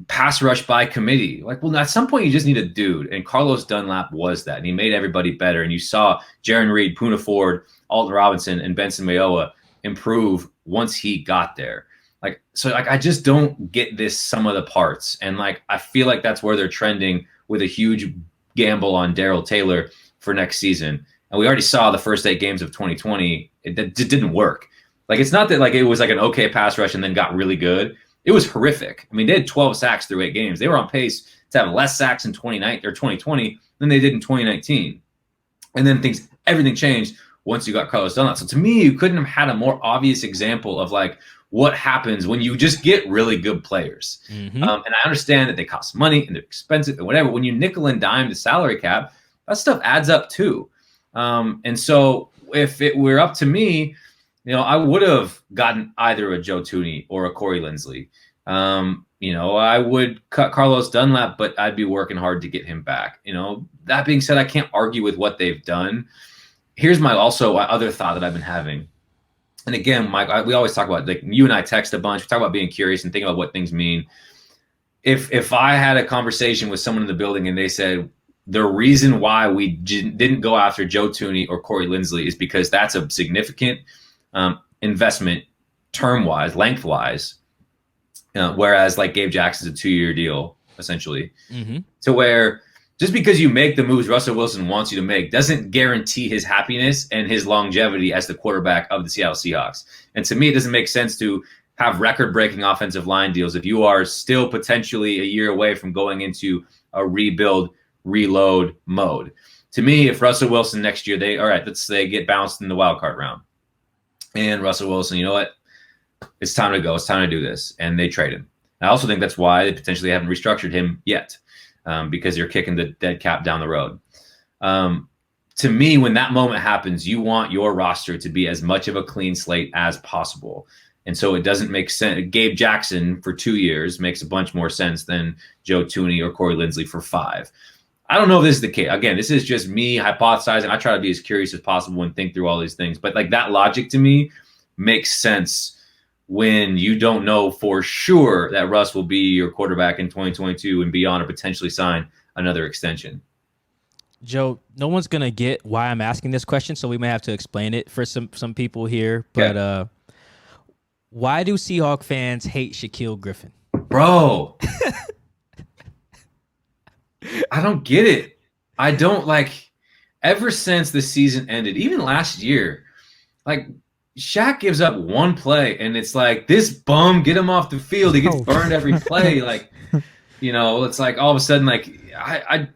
[SPEAKER 5] pass rush by committee. Like, well, at some point you just need a dude, and Carlos Dunlap was that, and he made everybody better. And you saw Jaron Reed, Poona Ford, Alton Robinson, and Benson Mayowa improve once he got there. Like, so like I just don't get this sum of the parts, and like I feel like that's where they're trending with a huge gamble on Darrell Taylor for next season. And we already saw the first 8 games of 2020, it didn't work. Like, it's not that like it was like an okay pass rush and then got really good. It was horrific. I mean, they had 12 sacks through 8 games. They were on pace to have less sacks in 2020 than they did in 2019. And then everything changed once you got Carlos Dunlap. So to me, you couldn't have had a more obvious example of like what happens when you just get really good players. And I understand that they cost money and they're expensive and whatever. When you nickel and dime the salary cap, that stuff adds up too. And so if it were up to me, I would have gotten either a Joe Thuney or a Corey Linsley. I would cut Carlos Dunlap, but I'd be working hard to get him back. That being said, I can't argue with what they've done. Here's my other thought that I've been having. And again, Mike, we always talk about, like, you and I text a bunch. We talk about being curious and thinking about what things mean. If I had a conversation with someone in the building and they said, the reason why we didn't go after Joe Thuney or Corey Linsley is because that's a significant investment term-wise, lengthwise, whereas like Gabe Jackson's a 2-year deal, essentially, to where just because you make the moves Russell Wilson wants you to make doesn't guarantee his happiness and his longevity as the quarterback of the Seattle Seahawks. And to me, it doesn't make sense to have record-breaking offensive line deals if you are still potentially a year away from going into a rebuild, reload mode. To me, if Russell Wilson next year, let's say get bounced in the wild card round, and Russell Wilson, you know what? It's time to go. It's time to do this. And they trade him. I also think that's why they potentially haven't restructured him yet, because you're kicking the dead cap down the road. To me, when that moment happens, you want your roster to be as much of a clean slate as possible. And so it doesn't make sense. Gabe Jackson for 2 years makes a bunch more sense than Joe Thuney or Corey Linsley for 5. I don't know if this is the case. Again, this is just me hypothesizing. I try to be as curious as possible and think through all these things. But like that logic to me makes sense when you don't know for sure that Russ will be your quarterback in 2022 and beyond, or potentially sign another extension.
[SPEAKER 3] Joe, no one's going to get why I'm asking this question, so we may have to explain it for some people here. But why do Seahawk fans hate Shaquill Griffin?
[SPEAKER 5] Bro. I don't get it. I don't ever since the season ended, even last year, like Shaq gives up one play and it's like, this bum, get him off the field. He gets burned every play. It's like all of a sudden,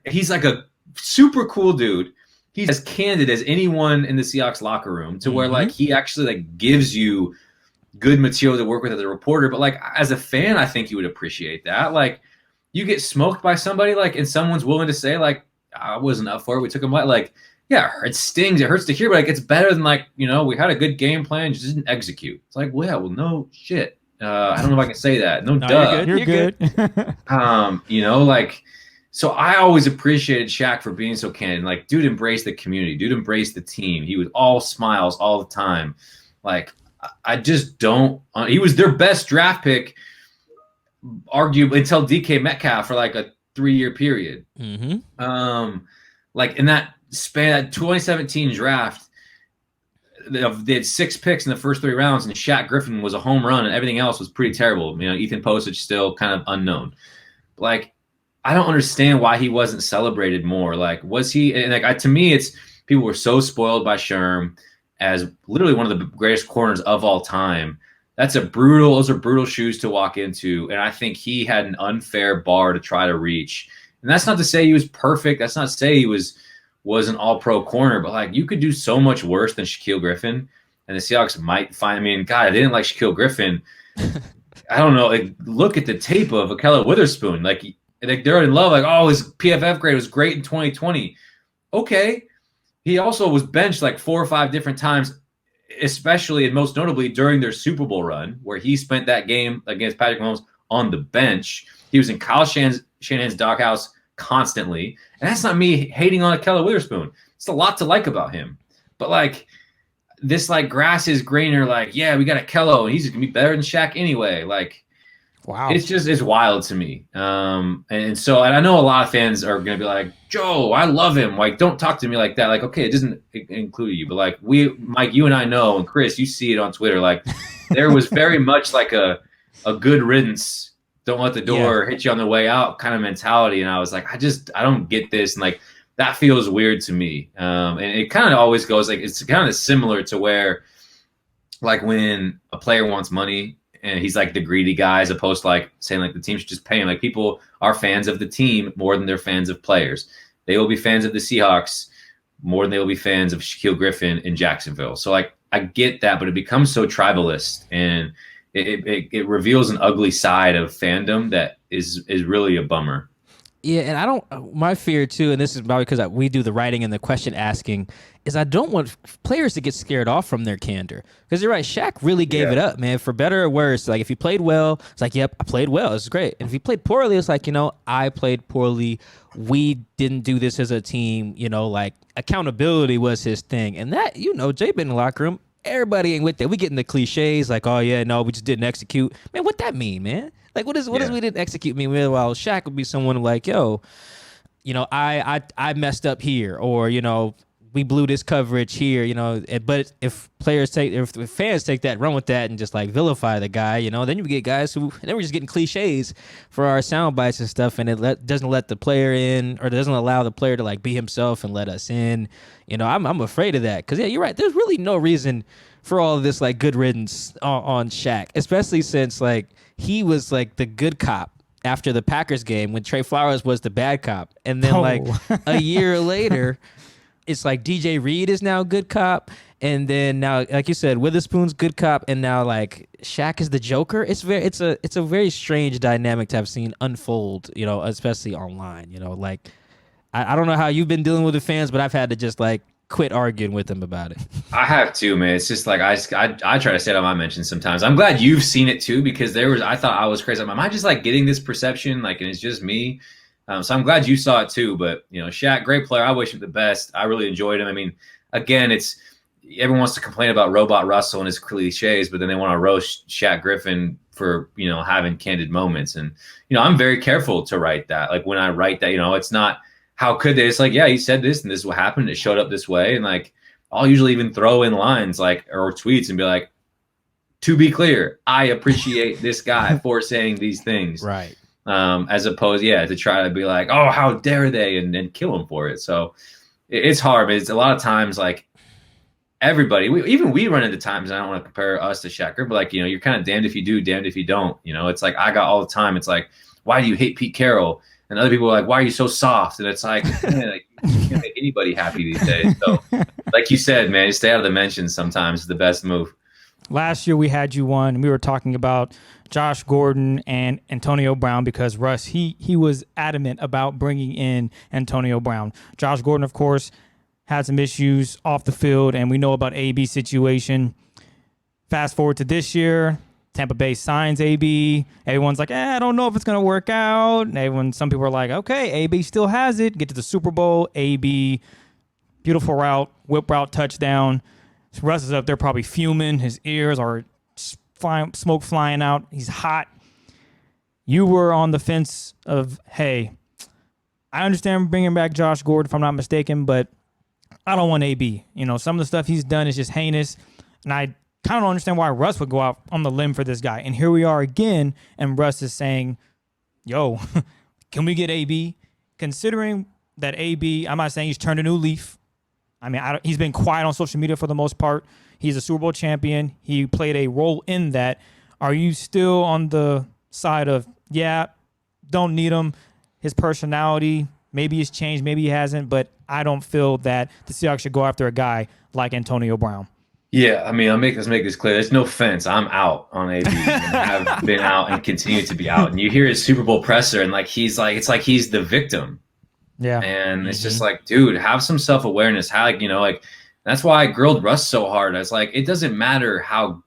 [SPEAKER 5] he's like a super cool dude. He's as candid as anyone in the Seahawks locker room to where he actually gives you good material to work with as a reporter. But as a fan, I think you would appreciate that. You get smoked by somebody, and someone's willing to say, I wasn't up for it. We took him yeah, it stings. It hurts to hear, but it's better than we had a good game plan, just didn't execute. It's no shit. I don't know if I can say that. No, duh.
[SPEAKER 4] You're good.
[SPEAKER 5] So I always appreciated Shaq for being so candid. Dude embraced the community. Dude embraced the team. He was all smiles all the time. I just don't. He was their best draft pick, arguably, until DK Metcalf for a 3-year period. In that span, that 2017 draft, they had 6 picks in the first 3 rounds, and Shaq Griffin was a home run, and everything else was pretty terrible. Ethan Postage still kind of unknown. I don't understand why he wasn't celebrated more. Was he? And to me, it's people were so spoiled by Sherm as literally one of the greatest corners of all time. Those are brutal shoes to walk into. And I think he had an unfair bar to try to reach. And that's not to say he was perfect. That's not to say he was an all-pro corner, but you could do so much worse than Shaquill Griffin. And the Seahawks might find, God, I didn't like Shaquill Griffin. I don't know. Look at the tape of Ahkello Witherspoon. They're in love. His PFF grade was great in 2020. Okay. He also was benched 4 or 5 different times, especially and most notably during their Super Bowl run, where he spent that game against Patrick Mahomes on the bench. He was in Kyle Shanahan's doghouse constantly. And that's not me hating on Ahkello Witherspoon. It's a lot to like about him. But this grass is greener, yeah, we got Ahkello, and he's going to be better than Shaq anyway.
[SPEAKER 4] Wow.
[SPEAKER 5] It's wild to me. And so I know a lot of fans are going to be like, Joe, I love him. Like, don't talk to me like that. Like, okay, it doesn't include you, but like Mike, you and I know, and Chris, you see it on Twitter. Like, there was very much like a good riddance, don't let the door hit you on the way out kind of mentality. And I was like, I don't get this. And like, that feels weird to me. And it kind of always goes like, it's kind of similar to where, like, when a player wants money and he's like the greedy guy, as opposed to like saying like the team should just pay him. Like, people are fans of the team more than they're fans of players. They will be fans of the Seahawks more than they will be fans of Shaquill Griffin in Jacksonville. So like, I get that, but it becomes so tribalist, and it reveals an ugly side of fandom that is really a bummer.
[SPEAKER 3] Yeah, and my fear too, and this is probably because we do the writing and the question asking, is I don't want players to get scared off from their candor. Because you're right, Shaq really gave it up, man, for better or worse. Like, if he played well, it's like, yep, I played well. It's great. And if he played poorly, it's like, I played poorly. We didn't do this as a team. Like, accountability was his thing. And that, Jay been in the locker room. Everybody ain't with that. We getting the cliches like, oh yeah, no, we just didn't execute. Man, what that mean, man? Like, what does we didn't execute mean? Well, Shaq would be someone like, yo, I messed up here, or we blew this coverage here, But if fans take that, run with that, and just like vilify the guy, then you get guys then we're just getting cliches for our sound bites and stuff, and it doesn't let the player in, or doesn't allow the player to like be himself and let us in. I'm afraid of that, because you're right. There's really no reason for all of this like good riddance on Shaq, especially since like he was like the good cop after the Packers game when Trey Flowers was the bad cop, and then like a year later, it's like DJ Reed is now good cop, and then now, like you said, Witherspoon's good cop, and now like Shaq is the Joker. It's a very strange dynamic to have seen unfold, especially online. Like I don't know how you've been dealing with the fans, but I've had to just like quit arguing with them about it.
[SPEAKER 5] I have too, man. It's just like I try to say it on my mentions sometimes. I'm glad you've seen it too, because I thought I was crazy. Am I just like getting this perception, like, and it's just me? So I'm glad you saw it too. But Shaq, great player. I wish him the best. I really enjoyed him. I mean, again, everyone wants to complain about Robot Russell and his cliches, but then they want to roast Shaq Griffin for having candid moments. And I'm very careful to write that. Like, when I write that, it's not, how could they? It's like, yeah, he said this and this is what happened. It showed up this way. And like, I'll usually even throw in lines like, or tweets, and be like, to be clear, I appreciate this guy for saying these things.
[SPEAKER 3] Right.
[SPEAKER 5] As opposed, to try to be like, oh, how dare they, and then kill him for it. So it's hard, but it's a lot of times like everybody, we run into times, and I don't want to compare us to Shaq, but like, you're kind of damned if you do, damned if you don't. It's like, I got all the time. It's like, why do you hate Pete Carroll? And other people are like, why are you so soft? And it's like, man, like, you can't make anybody happy these days. So like you said, man, stay out of the mentions sometimes is the best move.
[SPEAKER 4] Last year we had you on, and we were talking about Josh Gordon and Antonio Brown, because Russ, he was adamant about bringing in Antonio Brown. Josh Gordon, of course, had some issues off the field, and we know about AB's situation. Fast forward to this year, Tampa Bay signs AB. Everyone's like, I don't know if it's going to work out. And some people are like, okay, AB still has it. Get to the Super Bowl. AB, beautiful route, whip route, touchdown. Russ is up there probably fuming. His ears are smoke flying out. He's hot. You were on the fence of, hey, I understand bringing back Josh Gordon, if I'm not mistaken, but I don't want AB. Some of the stuff he's done is just heinous. And I kind of don't understand why Russ would go out on the limb for this guy. And here we are again, and Russ is saying, yo, can we get AB? Considering that AB, I'm not saying he's turned a new leaf. I mean, he's been quiet on social media for the most part. He's a Super Bowl champion. He played a role in that. Are you still on the side of, don't need him? His personality, maybe he's changed, maybe he hasn't, but I don't feel that the Seahawks should go after a guy like Antonio Brown.
[SPEAKER 5] Yeah, I mean, let's make this clear. There's no fence. I'm out on AB, and have been out and continue to be out. And you hear his Super Bowl presser, and it's like he's the victim.
[SPEAKER 4] Yeah,
[SPEAKER 5] and it's just like, dude, have some self-awareness. How, that's why I grilled Russ so hard. I was like, it shouldn't matter how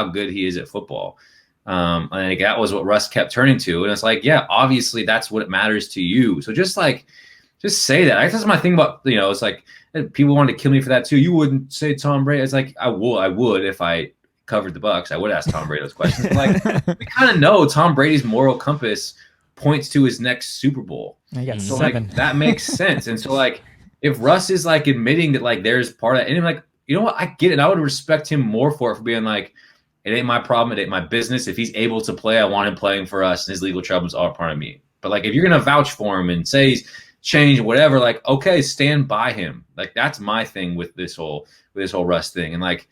[SPEAKER 5] good he is at football. And like, that was what Russ kept turning to, and it's like, yeah, obviously that's what matters to you. So just say that. I guess that's my thing about, it's like, people wanted to kill me for that too. You wouldn't say Tom Brady. It's like, I would if I covered the Bucks, I would ask Tom Brady those questions. But like we kind of know Tom Brady's moral compass points to his next Super Bowl.
[SPEAKER 4] He got
[SPEAKER 5] So
[SPEAKER 4] 7.
[SPEAKER 5] like that makes sense. And so like if Russ is like admitting that like there's part of that, and I'm like, you know what, I get it. I would respect him more for it, for being like, it ain't my problem, it ain't my business. If he's able to play, I want him playing for us, and his legal troubles are part of me. But like if you're gonna vouch for him and say he's changed, whatever, like okay, stand by him. Like that's my thing with this whole Russ thing. And like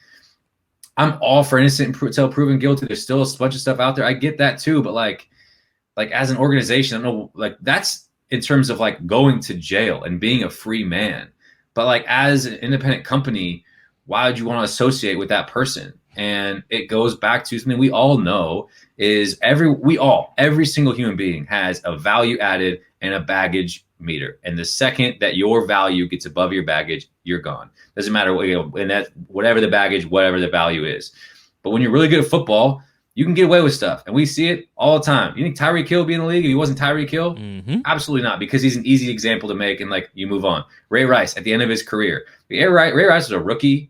[SPEAKER 5] I'm all for innocent until proven guilty. There's still a bunch of stuff out there. I get that too, but like as an organization, I don't know, like that's in terms of like going to jail and being a free man. But like as an independent company, why would you want to associate with that person? And it goes back to something we all know is every single human being has a value added and a baggage meter. And the second that your value gets above your baggage, you're gone. Doesn't matter what, and that whatever the baggage, whatever the value is. But when you're really good at football, you can get away with stuff. And we see it all the time. You think Tyreek Hill would be in the league if he wasn't Tyreek Hill?
[SPEAKER 3] Mm-hmm.
[SPEAKER 5] Absolutely not, because he's an easy example to make and like you move on. Ray Rice at the end of his career. Ray Rice was a rookie.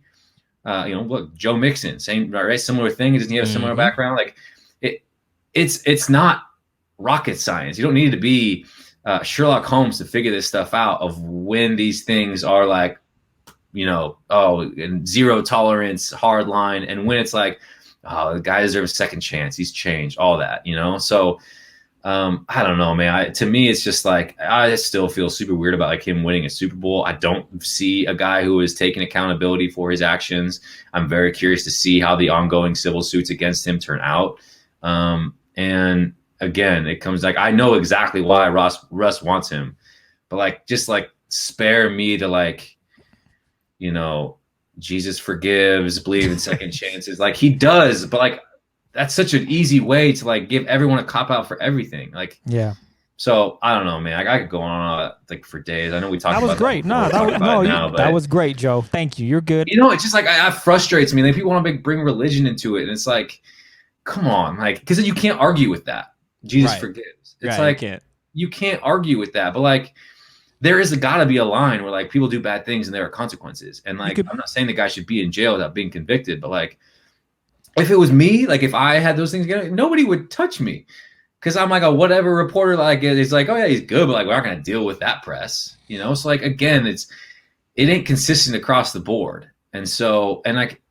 [SPEAKER 5] Look, Joe Mixon, same, right? Similar thing. Doesn't he have a similar background? Like it's not rocket science. You don't need to be Sherlock Holmes to figure this stuff out of when these things are like, and zero tolerance, hard line, and when it's like, oh, the guy deserves a second chance. He's changed, all that, So I don't know, man. To me, it's just like I still feel super weird about like him winning a Super Bowl. I don't see a guy who is taking accountability for his actions. I'm very curious to see how the ongoing civil suits against him turn out. And again, it comes like I know exactly why Russ wants him, but like just like spare me to like, Jesus forgives, believe in second chances. Like he does, but like that's such an easy way to like give everyone a cop out for everything. Like,
[SPEAKER 4] yeah.
[SPEAKER 5] So I don't know, man. I could go on like for days. I know we talked about
[SPEAKER 4] that was great. That was great, Joe. Thank you. You're good.
[SPEAKER 5] It's just like it frustrates me. Like people want to bring religion into it, and it's like, come on, like because you can't argue with that. Jesus forgives. It's like you can't argue with that, but like. There is gotta be a line where like people do bad things and there are consequences. And like I'm not saying the guy should be in jail without being convicted, but like if it was me, like if I had those things again, nobody would touch me. Cause I'm like a whatever reporter like is like, oh yeah, he's good, but like we're not gonna deal with that press. So like again, it ain't consistent across the board. And so like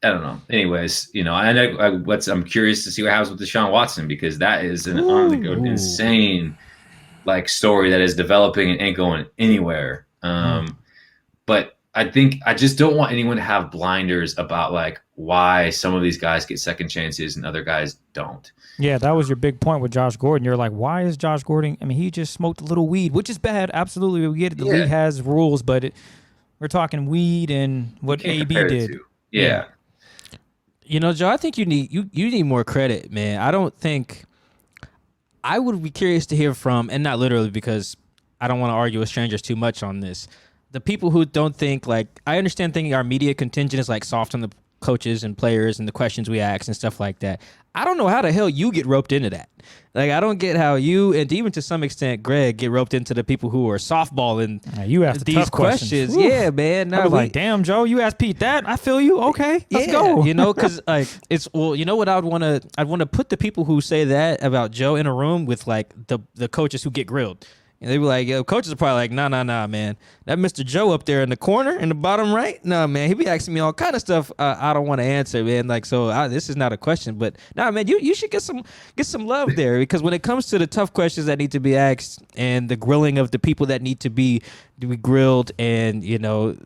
[SPEAKER 5] I don't know. Anyways, I'm curious to see what happens with Deshaun Watson because that is an insane like story that is developing and ain't going anywhere. But I just don't want anyone to have blinders about like why some of these guys get second chances and other guys don't.
[SPEAKER 4] Yeah, that was your big point with Josh Gordon. You're like, why is Josh Gordon? I mean, he just smoked a little weed, which is bad. Absolutely, we get it. The league has rules, but we're talking weed and what AB did.
[SPEAKER 5] Yeah.
[SPEAKER 3] Joe, I think you need more credit, man. I don't think. I would be curious to hear from, and not literally because I don't want to argue with strangers too much on this. The people who don't think like I understand thinking our media contingent is like soft on the coaches and players and the questions we ask and stuff like that. I don't know how the hell you get roped into that. Like I don't get how you and even to some extent Greg get roped into the people who are softballing
[SPEAKER 4] you asked
[SPEAKER 3] these
[SPEAKER 4] tough questions.
[SPEAKER 3] Yeah, man. No,
[SPEAKER 4] I was like, damn, Joe, you asked Pete that. I feel you. Okay, let's go.
[SPEAKER 3] Because like it's what I'd want to put the people who say that about Joe in a room with like the coaches who get grilled. And they were like, coaches are probably like, nah, man. That Mr. Joe up there in the corner, in the bottom right, nah, man. He be asking me all kind of stuff I don't want to answer, man. Like, so this is not a question, but nah, man, you should get some love there because when it comes to the tough questions that need to be asked and the grilling of the people that need to be grilled, and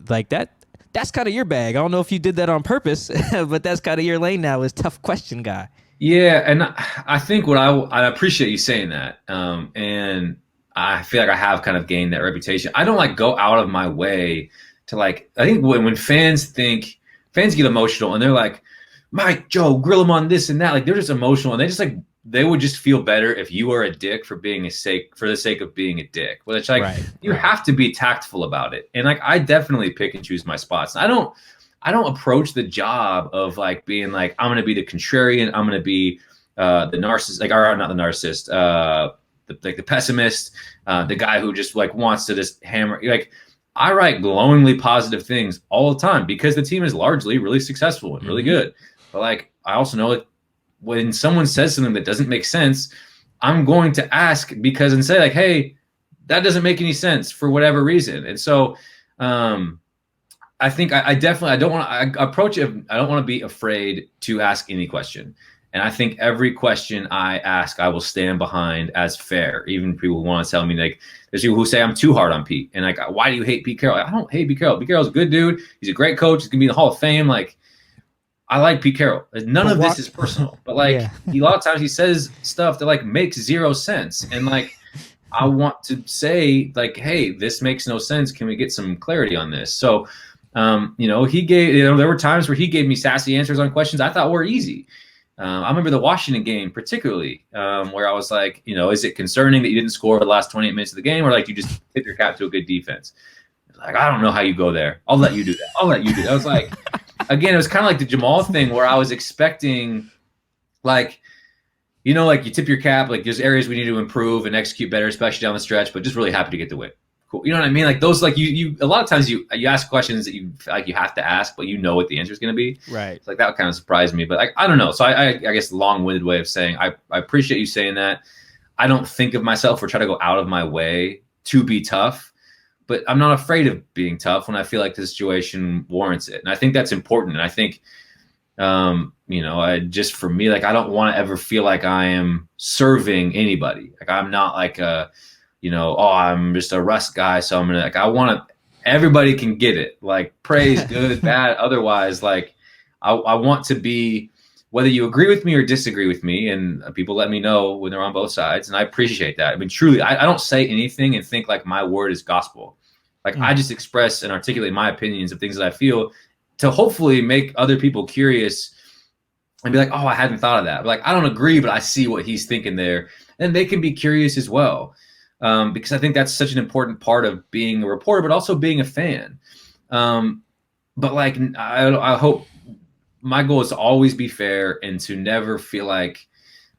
[SPEAKER 3] like that's kind of your bag. I don't know if you did that on purpose, but that's kind of your lane now is tough question guy.
[SPEAKER 5] Yeah, and I think I appreciate you saying that, and. I feel like I have kind of gained that reputation. I don't like go out of my way to like, I think when fans get emotional and they're like, Mike, Joe, grill them on this and that. Like they're just emotional and they would just feel better if you were a dick for the sake of being a dick. Well, it's like, have to be tactful about it. And like, I definitely pick and choose my spots. I don't approach the job of like being like, I'm going to be the contrarian. I'm going to be the narcissist, not the narcissist, the pessimist, the guy who just like wants to just hammer. Like I write glowingly positive things all the time because the team is largely really successful and really good. But like, I also know that when someone says something that doesn't make sense, I'm going to ask because and say like, hey, that doesn't make any sense for whatever reason. And so I think I definitely, I don't want to approach it. I don't want to be afraid to ask any question. And I think every question I ask, I will stand behind as fair. Even people who want to tell me, like, there's people who say I'm too hard on Pete. And like, why do you hate Pete Carroll? I don't hate Pete Carroll. Pete Carroll's a good dude. He's a great coach. He's going to be in the Hall of Fame. Like, I like Pete Carroll. None of this is personal. But like, a lot of times he says stuff that like makes zero sense. And like, I want to say like, hey, this makes no sense. Can we get some clarity on this? So, he gave, there were times where he gave me sassy answers on questions I thought were easy. I remember the Washington game particularly, where I was like, is it concerning that you didn't score the last 28 minutes of the game, or like you just tip your cap to a good defense? Like, I don't know how you go there. I'll let you do that. I was like, again, it was kind of like the Jamal thing where I was expecting, like, like you tip your cap, like there's areas we need to improve and execute better, especially down the stretch, but just really happy to get the win. Cool. You know what I mean? Like those, like you a lot of times you ask questions that you like you have to ask, but you know what the answer is going to be.
[SPEAKER 3] Right.
[SPEAKER 5] It's like that kind of surprised me, but I don't know. So I guess long-winded way of saying I appreciate you saying that. I don't think of myself or try to go out of my way to be tough, but I'm not afraid of being tough when I feel like the situation warrants it. And I think that's important. And I think, just for me, like I don't want to ever feel like I am serving anybody. Like I'm not like I'm just a Russ guy, so I'm gonna like I want to. Everybody can get it. Like praise, good, bad. Otherwise, like I want to be. Whether you agree with me or disagree with me, and people let me know when they're on both sides, and I appreciate that. I mean, truly, I don't say anything and think like my word is gospel. Like I just express and articulate my opinions of things that I feel to hopefully make other people curious and be like, oh, I hadn't thought of that. But like I don't agree, but I see what he's thinking there, and they can be curious as well. Because I think that's such an important part of being a reporter, but also being a fan. But like, I hope my goal is to always be fair and to never feel like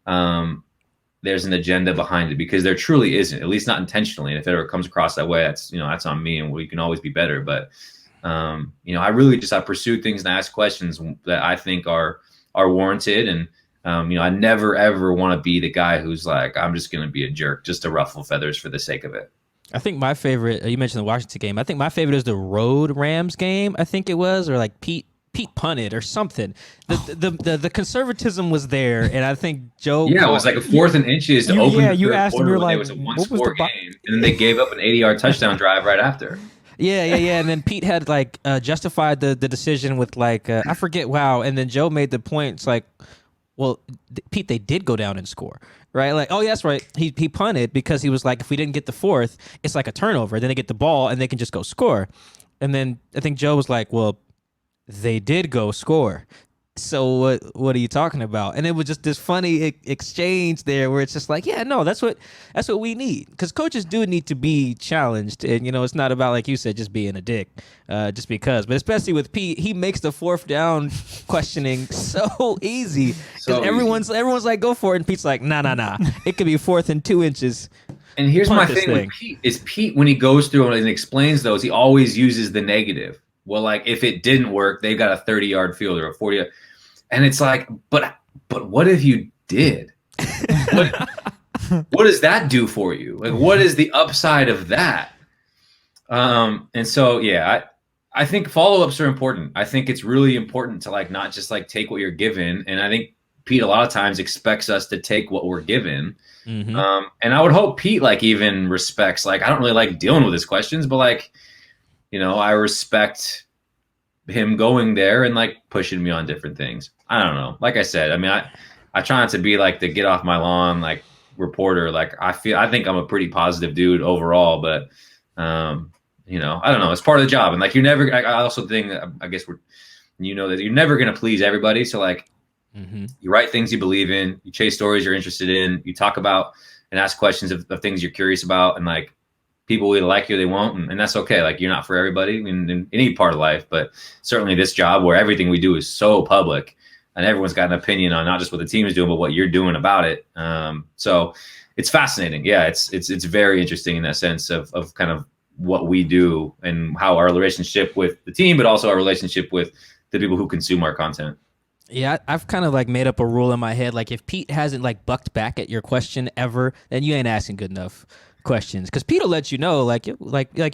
[SPEAKER 5] there's an agenda behind it, because there truly isn't, at least not intentionally. And if it ever comes across that way, that's on me, and we can always be better. But I pursue things and ask questions that I think are warranted. And I never, ever want to be the guy who's like, I'm just going to be a jerk just to ruffle feathers for the sake of it.
[SPEAKER 3] I think my favorite, you mentioned the Washington game. I think my favorite is the road Rams game, I think it was, or like Pete punted or something. The conservatism was there, and I think Joe.
[SPEAKER 5] Yeah, it was like a 4th and inches to open.
[SPEAKER 4] Yeah, you asked me, you're like,
[SPEAKER 5] it was a one-score game, and then they gave up an 80-yard touchdown drive right after.
[SPEAKER 3] Yeah. And then Pete had like justified the decision with like I forget. Wow. And then Joe made the points like, well, Pete, they did go down and score, right? Like, oh, yeah, that's right. He punted because he was like, if we didn't get the 4th, it's like a turnover. Then they get the ball and they can just go score. And then I think Joe was like, well, they did go score. So what are you talking about? And it was just this funny exchange there where it's just like, yeah, no, that's what we need, because coaches do need to be challenged, and it's not about, like you said, just being a dick, just because. But especially with Pete, he makes the 4th down questioning so easy, because everyone's like, go for it, and Pete's like, nah, it could be 4th and 2 inches.
[SPEAKER 5] And here's my thing with Pete is Pete, when he goes through and explains those, he always uses the negative. Well, like if it didn't work, they've got a 30-yard field or a 40-yard. And it's like, but what if you did? What does that do for you? Like, what is the upside of that? And so, yeah, I think follow-ups are important. I think it's really important to like not just like take what you're given. And I think Pete a lot of times expects us to take what we're given. Mm-hmm. And I would hope Pete like even respects, like, I don't really like dealing with his questions, but like, I respect him going there and like pushing me on different things. I don't know. Like I said, I mean, I try not to be like the get off my lawn, like reporter. Like I think I'm a pretty positive dude overall, but I don't know. It's part of the job. And like, I also think, I guess that you're never going to please everybody. So like you write things you believe in, you chase stories you're interested in, you talk about and ask questions of things you're curious about. And like, people will either like you or they won't, and that's okay. Like, you're not for everybody in any part of life, but certainly this job where everything we do is so public and everyone's got an opinion on not just what the team is doing, but what you're doing about it. So it's fascinating. Yeah, it's very interesting in that sense of kind of what we do and how our relationship with the team, but also our relationship with the people who consume our content.
[SPEAKER 3] Yeah, I've kind of like made up a rule in my head. Like if Pete hasn't like bucked back at your question ever, then you ain't asking good enough questions. Because Pete will let you know, like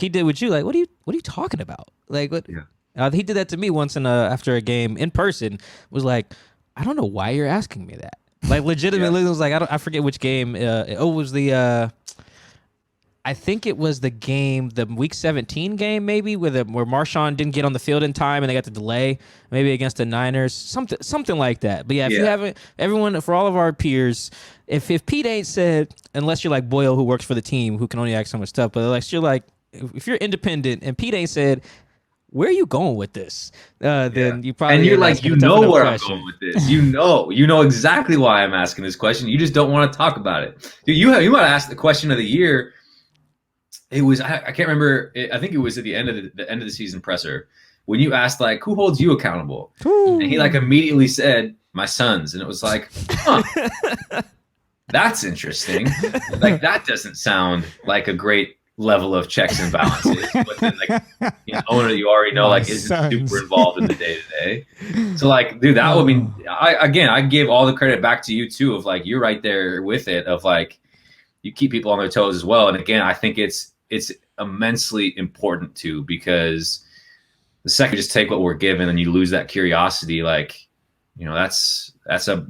[SPEAKER 3] he did with you. Like, what are you talking about? Like what?
[SPEAKER 5] Yeah.
[SPEAKER 3] He did that to me once after a game in person. Was like, I don't know why you're asking me that. Like legitimately, it was like I forget which game. It was the. I think it was the game, the Week 17 game, maybe where Marshawn didn't get on the field in time and they got the delay, maybe against the Niners, something like that. But yeah, if you haven't, everyone, for all of our peers, if Pete ain't said, unless you're like Boyle who works for the team who can only ask so much stuff, but unless you're like, if you're independent and Pete ain't said, where are you going with this? Then you probably
[SPEAKER 5] and you're like,
[SPEAKER 3] asking
[SPEAKER 5] you
[SPEAKER 3] a tough
[SPEAKER 5] know
[SPEAKER 3] enough
[SPEAKER 5] where
[SPEAKER 3] question.
[SPEAKER 5] I'm going with this. You know exactly why I'm asking this question. You just don't want to talk about it. Dude, you might have asked the question of the year. It was I can't remember. I think it was at the end of the end of the season presser when you asked like, who holds you accountable?
[SPEAKER 3] Ooh.
[SPEAKER 5] And he like immediately said, my sons, and it was like, huh, that's interesting. Like that doesn't sound like a great level of checks and balances. But then like owner you already know like isn't super involved in the day to day. So like, dude, that would mean I give all the credit back to you too. Of like you're right there with it. Of like you keep people on their toes as well. And again, I think it's immensely important too, because the second you just take what we're given and you lose that curiosity, like, that's how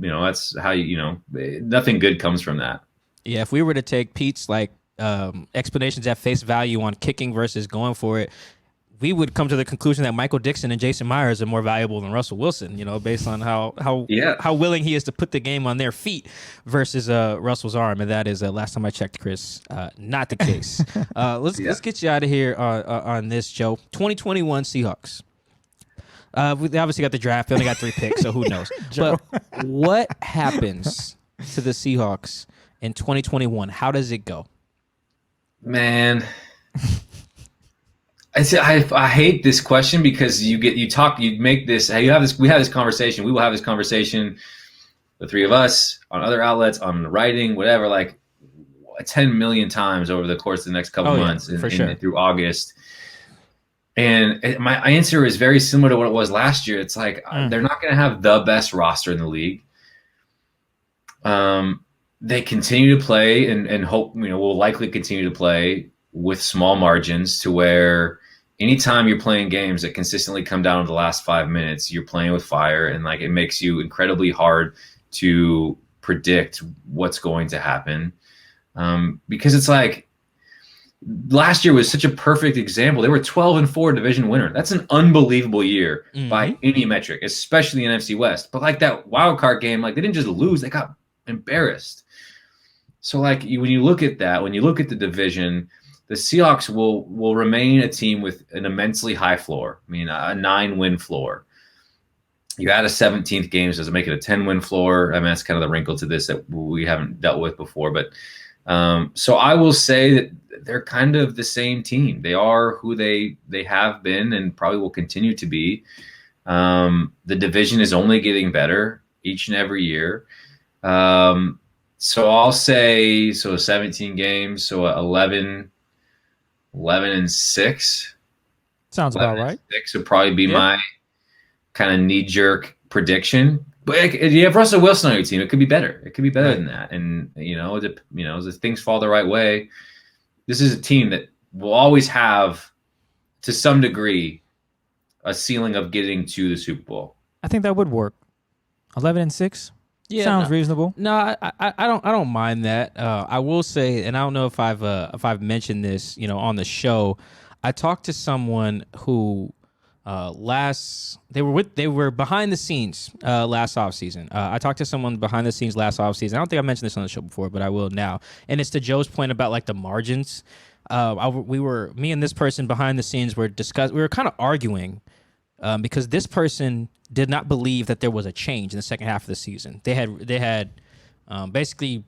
[SPEAKER 5] nothing good comes from that.
[SPEAKER 3] Yeah, if we were to take Pete's like explanations at face value on kicking versus going for it, we would come to the conclusion that Michael Dixon and Jason Myers are more valuable than Russell Wilson, based on how willing he is to put the game on their feet versus Russell's arm. And that is, last time I checked, Chris, not the case. Let's get you out of here on this, Joe. 2021 Seahawks. We obviously got the draft. We only got 3 picks, so who knows? But what happens to the Seahawks in 2021? How does it go?
[SPEAKER 5] Man. I hate this question because we have this conversation. We will have this conversation, the three of us, on other outlets, on writing, whatever, like 10 million times over the course of the next couple months and through August. And my answer is very similar to what it was last year. It's like they're not going to have the best roster in the league. They continue to play and hope, will likely continue to play with small margins to where anytime you're playing games that consistently come down to the last 5 minutes, you're playing with fire, and like it makes you incredibly hard to predict what's going to happen. Because it's like last year was such a perfect example. They were 12-4 division winner. That's an unbelievable year by any metric, especially in NFC West. But like that wild card game, like they didn't just lose, they got embarrassed. So like when you look at that, when you look at the division, the Seahawks will remain a team with an immensely high floor. I mean, a 9-win floor. You add a 17th game, so does it make it a 10-win floor? I mean, that's kind of the wrinkle to this that we haven't dealt with before. But so I will say that they're kind of the same team. They are who they have been and probably will continue to be. The division is only getting better each and every year. So I'll say 17 games, so 11-6.
[SPEAKER 4] Sounds about right.
[SPEAKER 5] 6 would probably be my kind of knee-jerk prediction. But you have Russell Wilson on your team. It could be better. It could be better than that. And if things fall the right way, this is a team that will always have, to some degree, a ceiling of getting to the Super Bowl.
[SPEAKER 4] I think that would work. 11-6. Yeah, sounds reasonable.
[SPEAKER 3] No, I don't mind that. I will say, and I don't know if I've mentioned this, on the show. I talked to someone who they were behind the scenes last offseason. I talked to someone behind the scenes last offseason. I don't think I mentioned this on the show before, but I will now. And it's to Joe's point about like the margins. Me and this person behind the scenes we were kind of arguing because this person did not believe that there was a change in the second half of the season. They had basically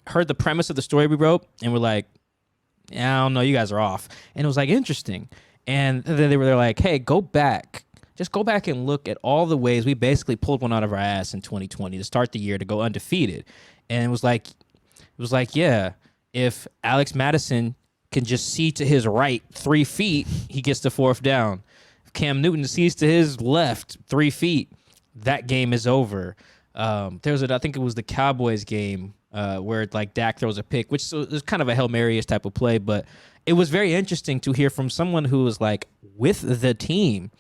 [SPEAKER 3] heard the premise of the story we wrote and were like, I don't know, you guys are off. And it was like interesting. And then they're like, hey, go back and look at all the ways we basically pulled one out of our ass in 2020 to start the year to go undefeated. And it was like, yeah, if Alex Madison can just see to his right 3 feet, he gets the 4th down. If Cam Newton sees to his left 3 feet, that game is over. I think it was the Cowboys game where like Dak throws a pick, which is kind of a Hail Mary-ish type of play, but it was very interesting to hear from someone who was like with the team,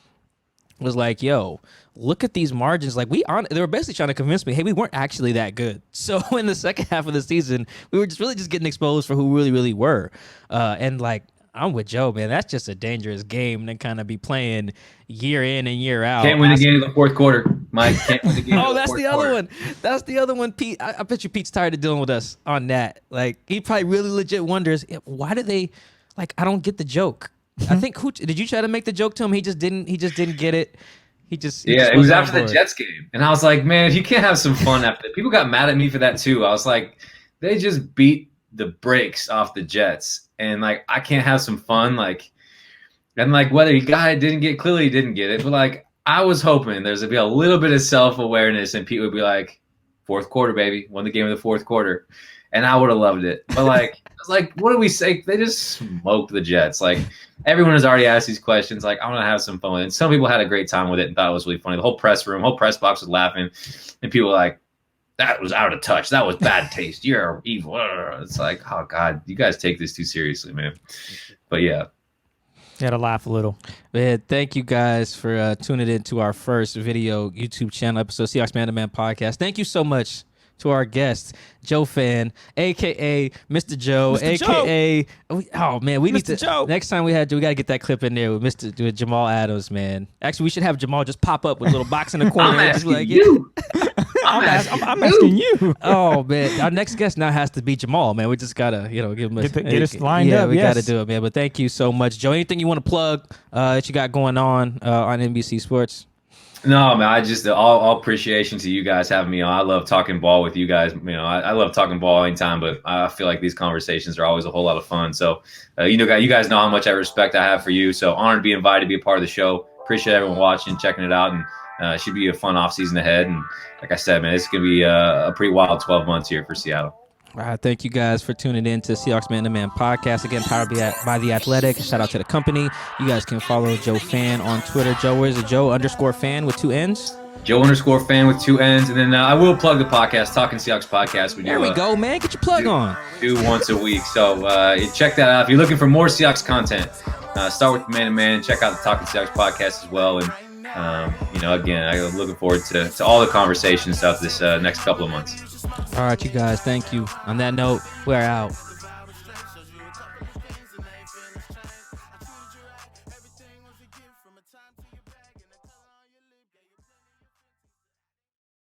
[SPEAKER 3] was like, yo, look at these margins. Like they were basically trying to convince me, hey, we weren't actually that good. So in the second half of the season, we were just really just getting exposed for who we really, really were. And like, I'm with Joe, man. That's just a dangerous game to kind of be playing year in and year out.
[SPEAKER 5] Can't win the game in the fourth quarter, Mike. Can't win the game.
[SPEAKER 3] Oh, that's the other one. That's the other one, Pete. I bet you Pete's tired of dealing with us on that. Like, he probably really legit wonders, why do they, like, I don't get the joke. I think did you try to make the joke to him? He just didn't get it.
[SPEAKER 5] It was after the Jets game, and I was like, man, you can't have some fun after that. People got mad at me for that too. I was like, they just beat the brakes off the Jets, and like, I can't have some fun, like, and like whether he got it, didn't get, clearly he didn't get it, but like, I was hoping there's gonna be a little bit of self-awareness, and Pete would be like, fourth quarter, baby, won the game in the fourth quarter, and I would have loved it. But like, I was like, what do we say? They just smoked the Jets. Like, everyone has already asked these questions. Like, I want to have some fun with it. And some people had a great time with it and thought it was really funny. The whole press box was laughing, and people were like, that was out of touch. That was bad taste. You're evil. It's like, oh God, you guys take this too seriously, man. But yeah.
[SPEAKER 4] You had to laugh a little.
[SPEAKER 3] Man, thank you guys for tuning in to our first video YouTube channel episode, Seahawks Man to Man podcast. Thank you so much to our guest, Joe Fann, a.k.a. Mr. Joe, a.k.a. Oh, man, we need to.
[SPEAKER 4] Joe.
[SPEAKER 3] Next time we got to get that clip in there with Jamal Adams, man. Actually, we should have Jamal just pop up with a little box in the corner.
[SPEAKER 5] I'm asking
[SPEAKER 3] like,
[SPEAKER 5] you.
[SPEAKER 4] I'm asking you.
[SPEAKER 3] Oh, man. Our next guest now has to be Jamal, man. We just got to, give him a...
[SPEAKER 4] Get us lined
[SPEAKER 3] up.
[SPEAKER 4] up,
[SPEAKER 3] We
[SPEAKER 4] yes.
[SPEAKER 3] got to do it, man. But thank you so much, Joe. Anything you want to plug that you got going on NBC Sports?
[SPEAKER 5] No, man, I just all appreciation to you guys having me on. I love talking ball with you guys. I love talking ball anytime, but I feel like these conversations are always a whole lot of fun. So, you guys know how much respect I have for you. So honored to be invited to be a part of the show. Appreciate everyone watching, checking it out, and it should be a fun off season ahead. And like I said, man, it's going to be a pretty wild 12 months here for Seattle.
[SPEAKER 3] All right, thank you guys for tuning in to Seahawks Man to Man podcast. Again, powered by The Athletic. Shout out to the company. You guys can follow Joe Fann on Twitter. Joe, where's it? Joe_Fann with 2 N's?
[SPEAKER 5] Joe_Fann with 2 N's. And then I will plug the podcast, Talking Seahawks Podcast.
[SPEAKER 3] There we go, man. Get your plug on.
[SPEAKER 5] Do once a week. So check that out. If you're looking for more Seahawks content, start with Man to Man. Check out the Talking Seahawks podcast as well. And, again, I'm looking forward to all the conversation stuff this next couple of months.
[SPEAKER 3] All right, you guys. Thank you. On that note, we're out.